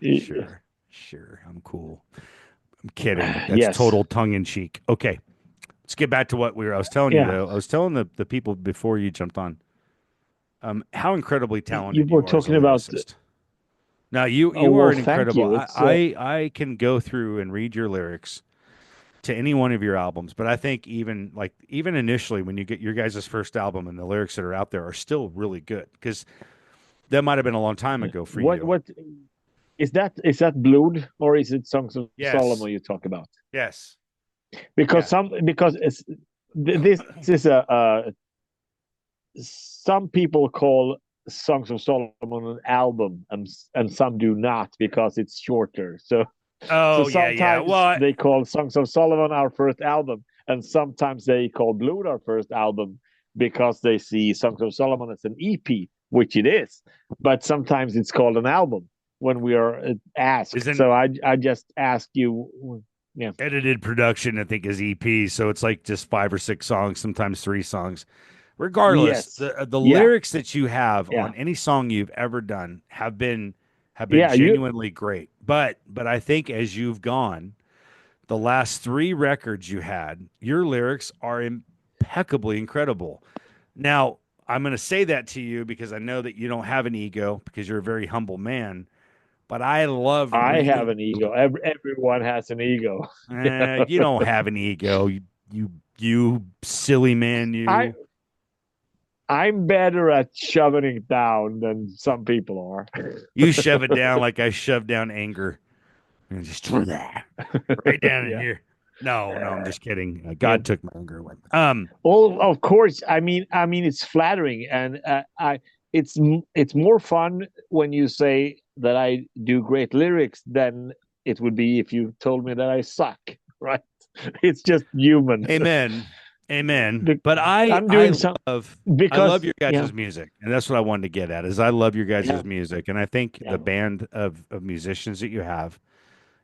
S1: Sure, sure. I'm cool. I'm kidding. That's
S2: Yes.
S1: total tongue in cheek. Okay. Let's get back to what I was telling you
S2: Yeah.
S1: though. I was telling the people before you jumped on, how incredibly
S2: You
S1: talented
S2: were
S1: you are as a
S2: talking about
S1: lyricist. Now
S2: oh
S1: you are
S2: well,
S1: an
S2: thank
S1: incredible.
S2: you. It's
S1: I can go through and read your lyrics to any one of your albums, but I think even initially when you get your guys' first album and the lyrics that are out there are still really good because that might have been a long time ago for you.
S2: what is that Blood or is it Songs of
S1: Yes.
S2: Solomon you talk about?
S1: Yes.
S2: Because
S1: Yeah.
S2: this is a some people call Songs of Solomon an album and some do not because it's shorter. So
S1: Oh yeah, yeah.
S2: sometimes
S1: Well,
S2: they call Songs of Solomon our first album, and sometimes they call Blood our first album because they see Songs of Solomon as an EP, which it is. But sometimes it's called an album when we are asked.
S1: isn't
S2: So I just ask you, yeah,
S1: edited production, I think, is EP, so it's like just 5 or 6 songs, sometimes 3 songs. Regardless,
S2: yes,
S1: the
S2: yeah,
S1: lyrics that you have
S2: yeah,
S1: on any song you've ever done have been
S2: yeah. You,
S1: genuinely great. But I think as you've gone, the last 3 records you had, your lyrics are impeccably incredible. Now, I'm going to say that to you because I know that you don't have an ego because you're a very humble man. But I love
S2: I have
S1: reading.
S2: an ego. Everyone has an ego. Yeah.
S1: You don't have an ego. You silly man.
S2: I
S1: You
S2: I'm better at shoving it down than some people are.
S1: you shove it down like I shove down anger and just right down in
S2: Yeah.
S1: here. No, I'm just kidding.
S2: Yeah.
S1: God took my anger away.
S2: Well, of course. I mean, it's flattering, and it's more fun when you say that I do great lyrics than it would be if you told me that I suck. Right? It's just human.
S1: Amen. Amen.
S2: The-
S1: But
S2: I'm
S1: I
S2: doing some
S1: love
S2: because
S1: your
S2: yeah,
S1: guys' music. And that's what I wanted to get at is I love your
S2: yeah,
S1: guys' music. And I think
S2: yeah,
S1: the band of musicians that you have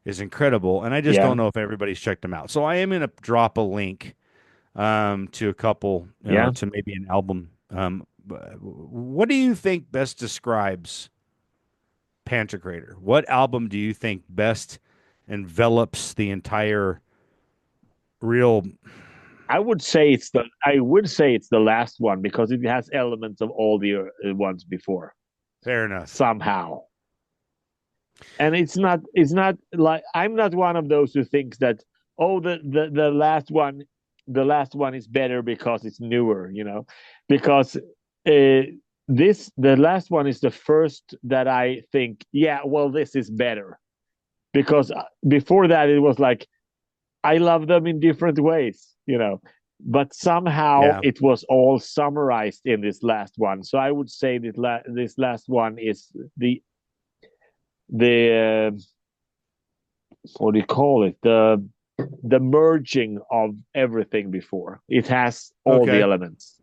S1: is incredible. And I just
S2: yeah,
S1: don't know if everybody's checked them out. So I am gonna drop a link to a couple,
S2: yeah.
S1: to maybe an album. What do you think best describes Pantocrator? What album do you think best envelops the entire real?
S2: I would say it's the last one because it has elements of all the ones before
S1: Fair enough.
S2: somehow. And it's not like I'm not one of those who thinks that oh the last one is better because it's newer, because the last one is the first that I think yeah, well, this is better because before that it was like I love them in different ways. But somehow
S1: Yeah.
S2: it was all summarized in this last one. So I would say this last one is the the what do you call it? The merging of everything before. It has all the
S1: Okay.
S2: elements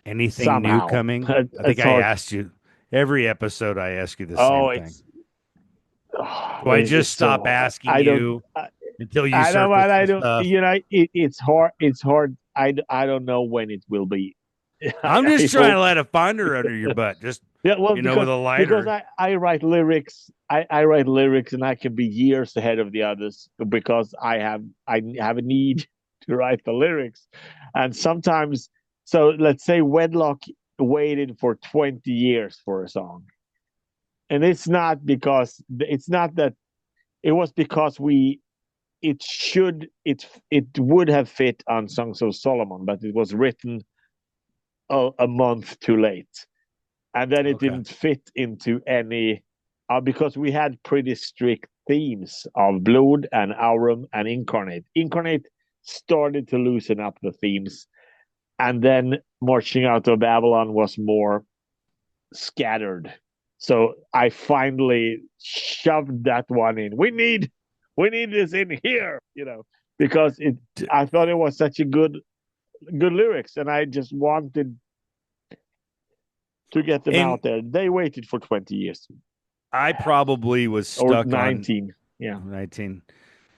S1: Anything new
S2: somehow.
S1: coming? I think
S2: It's
S1: I
S2: hard.
S1: asked you every episode. I ask you the
S2: Oh,
S1: same thing.
S2: it's
S1: Do I just
S2: it's so
S1: stop
S2: hard.
S1: asking you until you
S2: I know,
S1: surface
S2: but I
S1: some
S2: don't.
S1: stuff?
S2: It's hard. It's hard. I don't know when it will be.
S1: I'm just
S2: I
S1: trying to
S2: hope.
S1: let a finder under your butt, just
S2: Yeah, well,
S1: with a
S2: because
S1: lighter.
S2: I write lyrics. I write lyrics, and I can be years ahead of the others because I have a need to write the lyrics, and sometimes. So let's say Wedlock waited for 20 years for a song, and it's not that it was because we it would have fit on Songs of Solomon, but it was written a month too late, and then it
S1: Okay.
S2: didn't fit into any because we had pretty strict themes of Blood and Aurum and Incarnate. Incarnate started to loosen up the themes, and then Marching Out of Babylon was more scattered. So I finally shoved that one in. We need this in here, because it.
S1: D-
S2: I thought it was such a good lyrics, and I just wanted to get them
S1: And
S2: out there. They waited for 20 years
S1: I probably was
S2: or
S1: stuck on
S2: 19. Yeah.
S1: 19.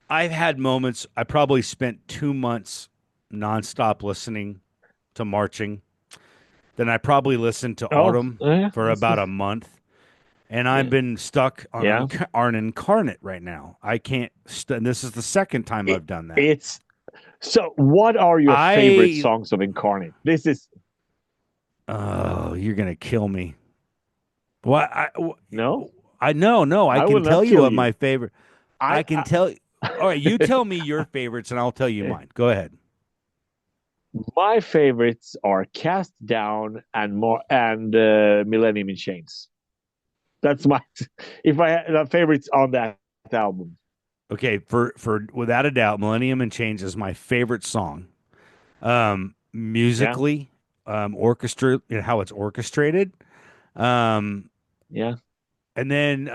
S1: I've had moments, I probably spent 2 months nonstop listening to marching. Then I probably listened to
S2: Oh,
S1: autumn
S2: yeah.
S1: for about a month. And I've
S2: Yeah.
S1: been stuck
S2: Yeah.
S1: on incarnate right now. I can't. And this is the second time
S2: It,
S1: I've done that.
S2: it's so. What are your favorite
S1: I
S2: songs of Incarnate? This is
S1: oh, you're gonna kill me. What
S2: no.
S1: I know, no. I
S2: I
S1: can
S2: will
S1: tell
S2: not
S1: you
S2: kill
S1: what
S2: you.
S1: my favorite. I
S2: I,
S1: can
S2: I
S1: tell. All right, you tell me your favorites, and I'll tell you mine. Go ahead.
S2: my favorites are Cast Down and more and Millennium in Chains. That's my if I had the favorites on that album.
S1: Okay, for without a doubt, Millennium and Change is my favorite song.
S2: Yeah.
S1: Musically, orchestra, how it's orchestrated. Um,
S2: Yeah.
S1: and then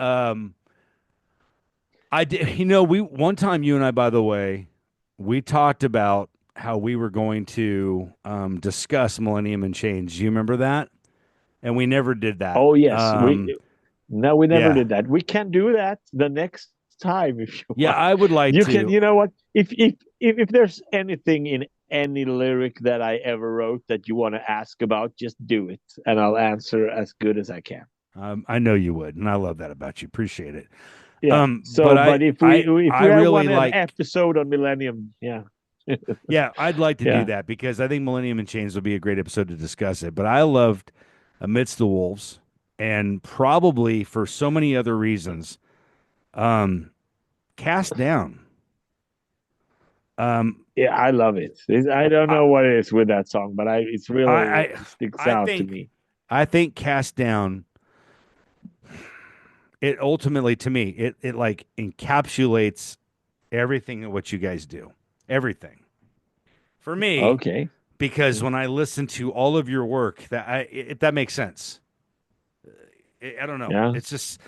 S1: I did, we one time you and I, by the way, we talked about how we were going to discuss Millennium and Change. Do you remember that? And we never did that.
S2: Oh yes. We never
S1: Yeah,
S2: did that. We can do that the next time if you
S1: yeah,
S2: want.
S1: I would like
S2: You can,
S1: to.
S2: you know what? If there's anything in any lyric that I ever wrote that you want to ask about, just do it, and I'll answer as good as I can.
S1: I know you would, and I love that about you. Appreciate it.
S2: Yeah.
S1: But
S2: So, but if
S1: I
S2: we
S1: really
S2: want an
S1: like.
S2: episode on Millennium, yeah,
S1: Yeah, I'd like to do
S2: yeah.
S1: that because I think Millennium and Chains would be a great episode to discuss it. But I loved Amidst the Wolves, and probably for so many other reasons, um, Cast Down. Um,
S2: Yeah, I love it. I don't
S1: I,
S2: know what it is with that song, but it's really
S1: I,
S2: sticks
S1: I
S2: out to
S1: think,
S2: me.
S1: I think Cast Down. It ultimately, to me, it like encapsulates everything of what you guys do. Everything for me,
S2: Okay.
S1: because when I listen to all of your work, if that makes sense. I don't know.
S2: Yeah.
S1: It's just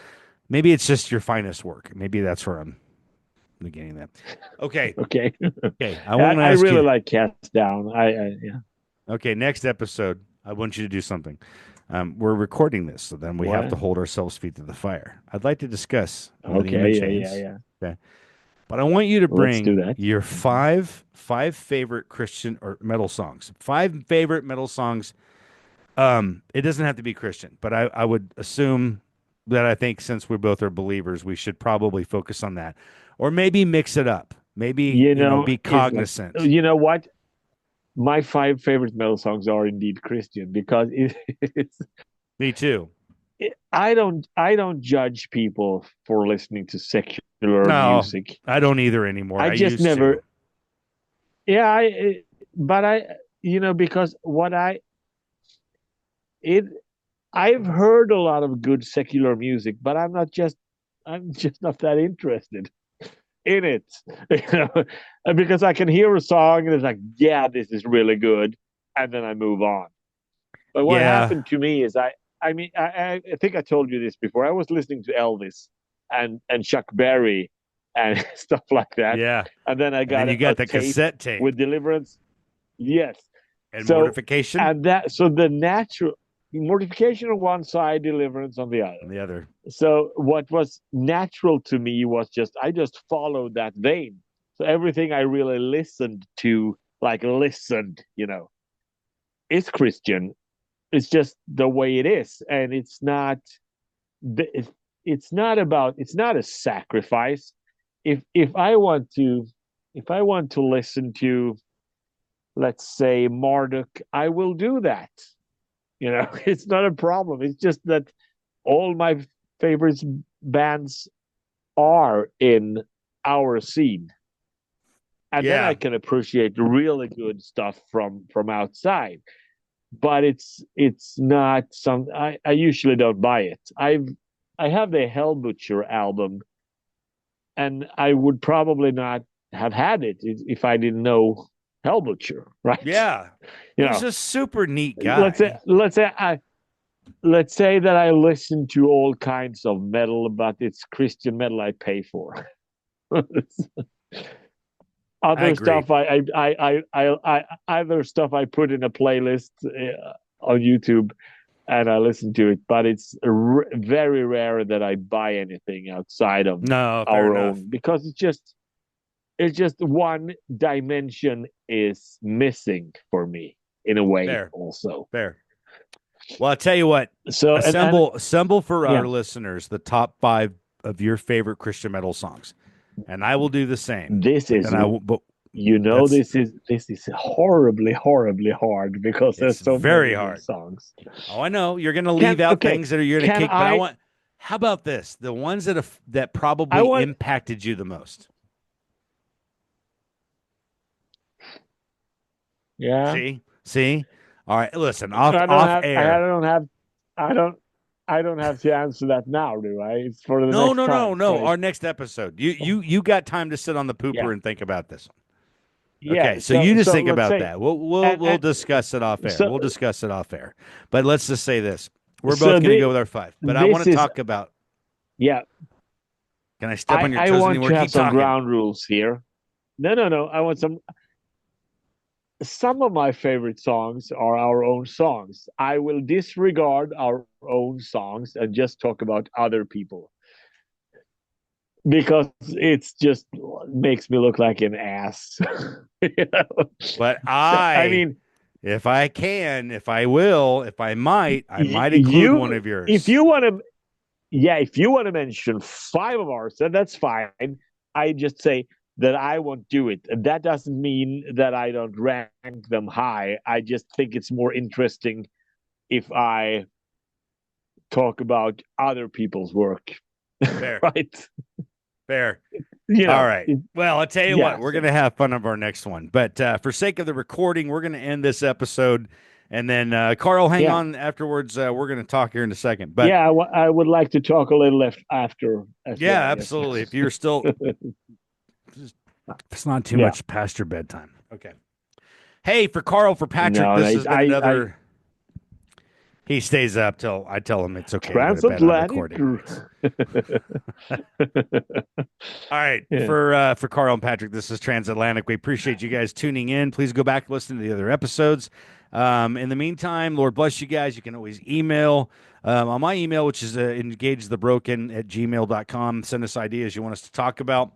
S1: maybe it's just your finest work. Maybe that's where I'm beginning that. Okay.
S2: Okay.
S1: Okay. I want to
S2: I
S1: ask
S2: really
S1: you.
S2: like Cast Down. Yeah.
S1: Okay. Next episode, I want you to do something. We're recording this, so then we have to
S2: What?
S1: hold ourselves feet to the fire. I'd like to discuss Millennium
S2: Okay.
S1: and
S2: Yeah.
S1: Chains.
S2: Yeah.
S1: Okay. But I want you to
S2: Let's do
S1: bring
S2: that.
S1: your five favorite Christian or metal songs. Five favorite metal songs. It doesn't have to be Christian, but I would assume that I think since we both are believers, we should probably focus on that. Or maybe mix it up. Maybe, be
S2: It's
S1: cognizant.
S2: you know what? My five favorite metal songs are indeed Christian because it's
S1: Me too.
S2: I don't judge people for listening to secular
S1: No,
S2: music.
S1: I don't either anymore.
S2: I
S1: I
S2: just
S1: used to.
S2: never. Yeah, but because what it I've heard a lot of good secular music, but I'm just not that interested in it. Because I can hear a song and it's like, yeah, this is really good, and then I move on. But what
S1: Yeah.
S2: happened to me is I mean, I think I told you this before. I was listening to Elvis and Chuck Berry and stuff like that,
S1: Yeah.
S2: and then I
S1: And then
S2: got
S1: you
S2: a
S1: got the
S2: tape
S1: cassette tape
S2: with Deliverance. Yes.
S1: and
S2: So
S1: mortification
S2: and that so the natural mortification on one side, deliverance on the other.
S1: on the other.
S2: So what was natural to me was just I just followed that vein. So everything I really listened to, like listened, is Christian. It's just the way it is, and it's not a sacrifice. If I want to listen to, let's say, Marduk, I will do that. It's not a problem. It's just that all my favorite bands are in our scene, and then I
S1: Yeah.
S2: can appreciate really good stuff from outside. But it's not some. I usually don't buy it. I have the Hell Butcher album, and I would probably not have had it if I didn't know Hell Butcher, right?
S1: Yeah.
S2: You
S1: He's
S2: know,
S1: a super neat
S2: let's say
S1: guy.
S2: let's say I let's say that I listen to all kinds of metal, but it's Christian metal I pay for.
S1: I
S2: Other
S1: agree.
S2: stuff other stuff I put in a playlist on YouTube and I listen to it, but it's very rare that I buy anything outside of
S1: No, fair
S2: our
S1: enough.
S2: own because it's just one dimension is missing for me in a way
S1: Fair.
S2: also.
S1: Fair. Well, I'll tell you what.
S2: So and
S1: Assemble for
S2: yeah,
S1: our listeners the top 5 of your favorite Christian metal songs, and I will do the same.
S2: this is
S1: And I will, but that's
S2: this is horribly hard because
S1: it's
S2: there's so many
S1: very
S2: good
S1: hard.
S2: songs.
S1: Oh, I know you're going to
S2: Can
S1: leave out
S2: okay,
S1: things that are you're going to
S2: can
S1: kick, but I
S2: I
S1: want. How about this? The ones that
S2: I
S1: probably
S2: want
S1: impacted you the most.
S2: yeah.
S1: See. All right, listen.
S2: I don't
S1: Off
S2: have
S1: air.
S2: I don't I don't have to answer that now, do I? It's for the
S1: No,
S2: next
S1: no, no,
S2: time,
S1: no.
S2: right?
S1: Our next episode. You got time to sit on the
S2: Yeah.
S1: pooper and think about this one.
S2: Yeah.
S1: Okay, so you
S2: So
S1: just
S2: so
S1: think
S2: let's
S1: about
S2: say
S1: that. We'll
S2: and
S1: discuss it off air.
S2: so
S1: We'll discuss it off air. But let's just say this: we're
S2: so
S1: both going to go
S2: the
S1: with our 5. But I want
S2: this
S1: to
S2: is
S1: talk about.
S2: yeah.
S1: Can I step
S2: I
S1: on your
S2: I
S1: toes
S2: want
S1: anymore?
S2: to have
S1: Keep
S2: some
S1: talking.
S2: ground rules here. No. I want some of my favorite songs are our own songs. I will disregard our own songs and just talk about other people because it's just makes me look like an ass. you know?
S1: But
S2: I mean,
S1: if I can, if I will, if I might include one
S2: you
S1: of
S2: if
S1: yours.
S2: you want to, yeah, if you want to mention five of ours, then that's fine. I just say that I won't do it. That doesn't mean that I don't rank them high. I just think it's more interesting if I talk about other people's work,
S1: Fair,
S2: right?
S1: fair.
S2: You
S1: All
S2: know,
S1: right. Well, I'll tell you what,
S2: yeah.
S1: we're
S2: So
S1: going to have fun of our next one. But for sake of the recording, we're going to end this episode. And then, Carl, hang
S2: yeah,
S1: on afterwards. We're going to talk here in a second. But
S2: yeah. I would like to talk a little after as
S1: yeah,
S2: well. Yes.
S1: absolutely. If you're still, it's not too
S2: yeah.
S1: much past your bedtime. Okay. Hey, for Carl, for Patrick,
S2: No,
S1: this has been
S2: I
S1: another. He stays up till I tell him it's okay to go to bed. I'm
S2: transatlantic.
S1: recording. All right,
S2: yeah.
S1: for Carl and Patrick, this is Transatlantic. We appreciate you guys tuning in. Please go back and listen to the other episodes. In the meantime, Lord bless you guys. You can always email on my email, which is engagethebroken@gmail.com. Send us ideas you want us to talk about.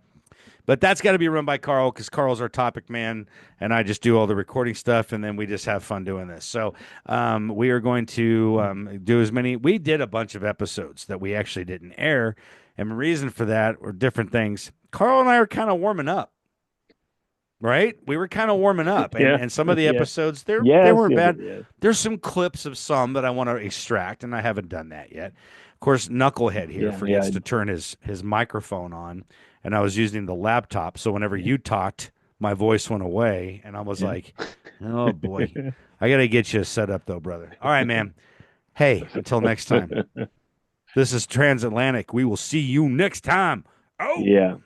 S1: But that's got to be run by Carl because Carl's our topic man, and I just do all the recording stuff, and then we just have fun doing this. So we are going to do as many. We did a bunch of episodes that we actually didn't air, and the reason for that were different things. Carl and I are kind of warming up, right? We were kind of warming up, and
S2: Yeah.
S1: and some of the
S2: Yeah.
S1: episodes they
S2: Yes.
S1: weren't
S2: Yes.
S1: bad.
S2: Yes.
S1: There's some clips of some that I want to extract, and I haven't done that yet. Of course, Knucklehead here
S2: Yeah. Yeah.
S1: forgets to turn his microphone on, and I was using the laptop, so whenever
S2: Yeah.
S1: you talked, my voice went away, and I was
S2: Yeah.
S1: like, "Oh boy, I gotta get you set up though, brother." All right, man. Hey, until next time. This is Transatlantic. We will see you next time. Oh.
S2: yeah.